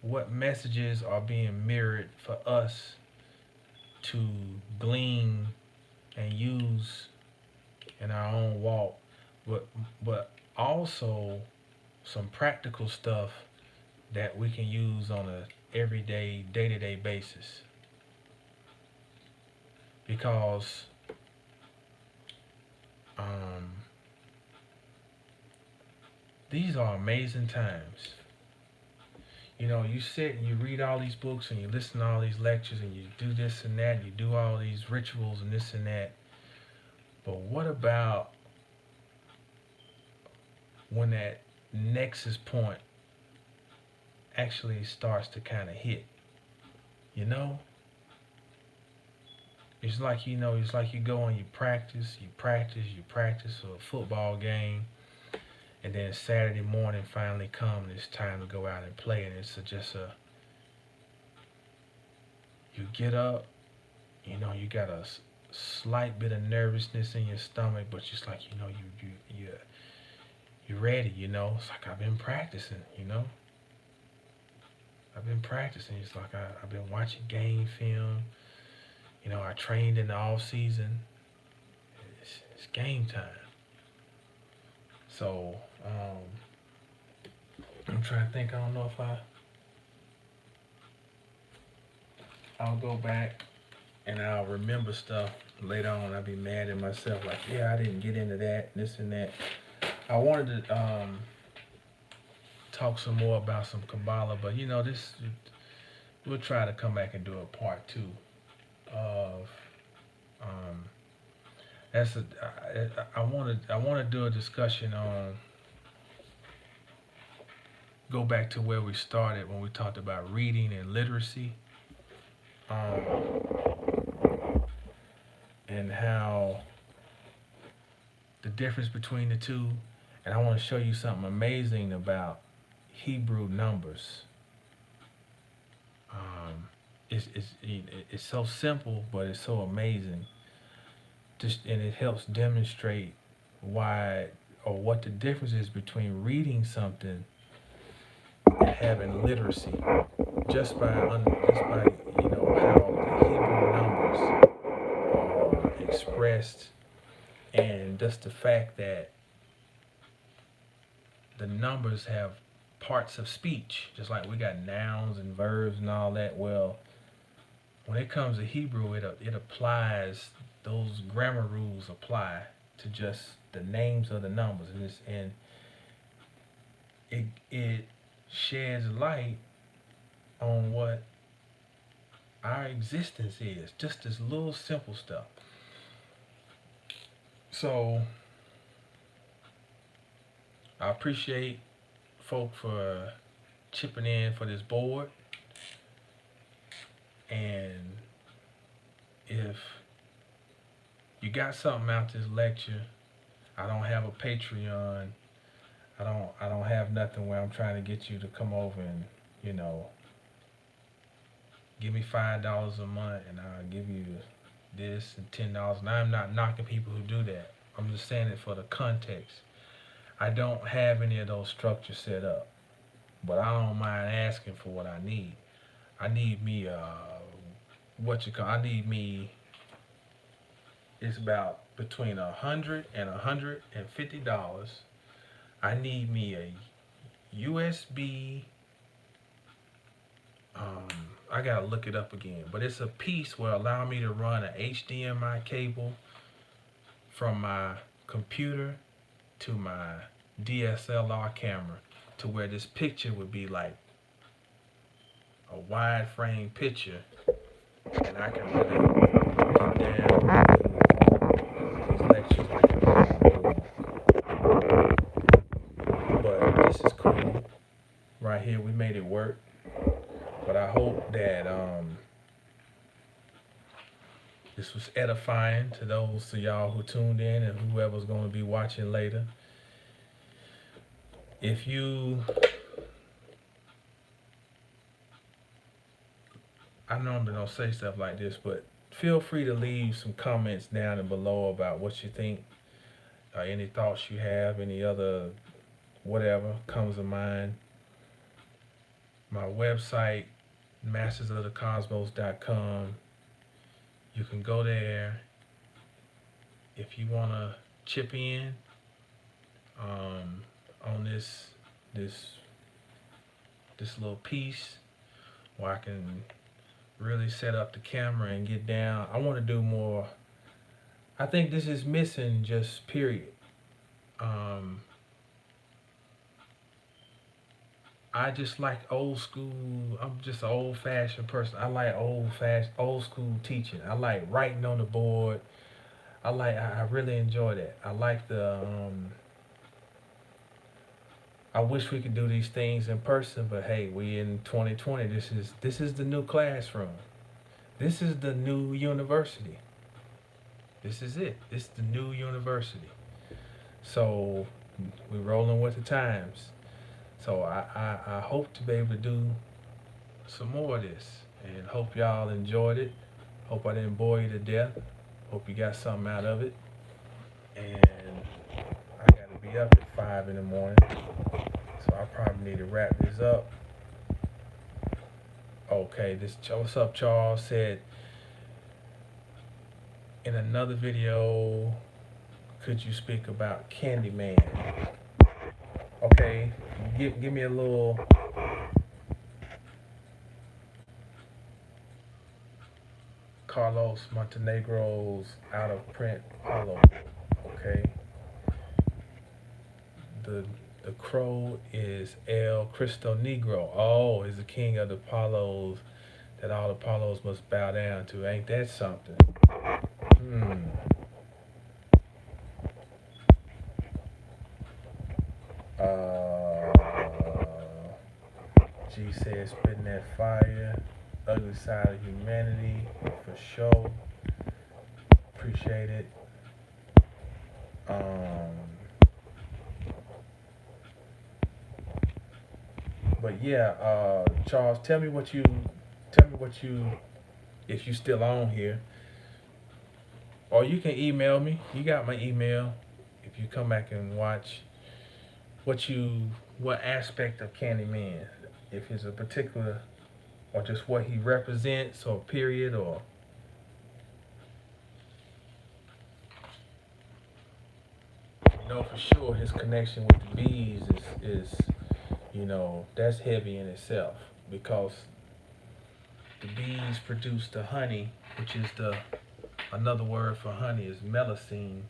A: what messages are being mirrored for us to glean and use in our own walk, but also some practical stuff that we can use on a everyday, day-to-day basis. Because these are amazing times. You sit and you read all these books and you listen to all these lectures and you do this and that, and you do all these rituals and this and that. But what about when that nexus point actually starts to kind of hit? You know, it's like it's like you go and you practice for a football game, and then Saturday morning finally comes and it's time to go out and play, and it's just a you get up, you got a slight bit of nervousness in your stomach, but just like you're ready. It's like I've been practicing. I've been practicing. It's like I've been watching game film. I trained in the off season. It's game time. So I'm trying to think. I don't know if I'll go back and I'll remember stuff later on. I'll be mad at myself, like, yeah, I didn't get into that, this and that. I wanted to talk some more about some Kabbalah, but this we'll try to come back and do a part two of that's a I want to do a discussion on go back to where we started when we talked about reading and literacy, and how the difference between the two, and I want to show you something amazing about Hebrew numbers. It's so simple, but it's so amazing. And it helps demonstrate why or what the difference is between reading something and having literacy. Just by how the Hebrew numbers are expressed, and just the fact that the numbers have parts of speech, just like we got nouns and verbs and all that. Well, when it comes to Hebrew, it applies, those grammar rules apply to just the names of the numbers, and it sheds light on what our existence is. Just this little simple stuff. So I appreciate folk for chipping in for this board. And if you got something out this lecture, I don't have a Patreon. I don't have nothing where I'm trying to get you to come over and, give me $5 a month and I'll give you this and $10. And I'm not knocking people who do that. I'm just saying it for the context. I don't have any of those structures set up, but I don't mind asking for what I need. I need me it's about between $100 and $150. I need me a USB. I gotta look it up again, but it's a piece where allow me to run a HDMI cable from my computer to my DSLR camera, to where this picture would be like a wide frame picture, and I can really get down these lectures like but this is cool right here. We made it work, but I hope that this was edifying to those of y'all who tuned in and whoever's going to be watching later. If you I normally don't say stuff like this, but feel free to leave some comments down and below about what you think, any thoughts you have, any other whatever comes to mind. My website, mastersofthecosmos.com. You can go there if you want to chip in on this little piece, where I can really set up the camera and get down. I want to do more. I think this is missing, just period. I just like old school. I'm just an old fashioned person. I like old school teaching. I like writing on the board. I really enjoy that. I like the I wish we could do these things in person, but hey, we in 2020. This is the new classroom. This is the new university. This is it. This is the new university. So we're rolling with the times. So I hope to be able to do some more of this, and hope y'all enjoyed it. Hope I didn't bore you to death. Hope you got something out of it. And I gotta be up at 5 in the morning, so I probably need to wrap this up. Okay, this what's up, Charles said in another video. Could you speak about Candyman? Okay, give me a little. Carlos Montenegro's out of print Apollo. Okay, the the crow is El Cristo Negro. Oh, is the king of the Apollos that all Apollos must bow down to. Ain't that something? Hmm. Uh, G said spitting that fire. Ugly side of humanity for sure. Appreciate it. Um, but yeah, Charles, tell me what you, if you still on here, or you can email me. You got my email. If you come back and watch, what aspect of Candyman, if it's a particular, or just what he represents, or period, or you know for sure his connection with the bees is that's heavy in itself, because the bees produce the honey, which is the another word for honey is melusine.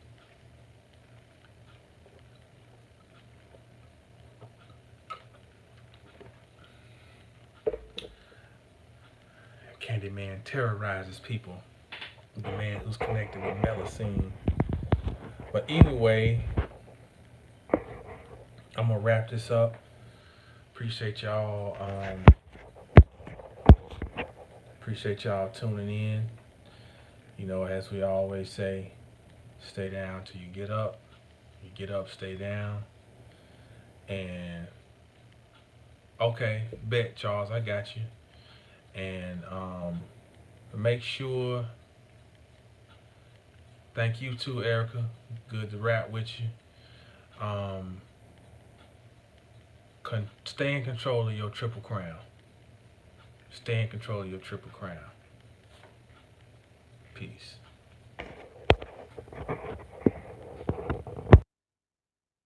A: Candyman terrorizes people. The man who's connected with melusine. But anyway, I'm gonna wrap this up. Appreciate y'all. Appreciate y'all tuning in. As we always say, stay down till you get up. You get up, stay down. And okay, bet Charles, I got you. And make sure. Thank you too, Erica. Good to rap with you. Um, stay in control of your triple crown. Stay in control of your triple crown. Peace.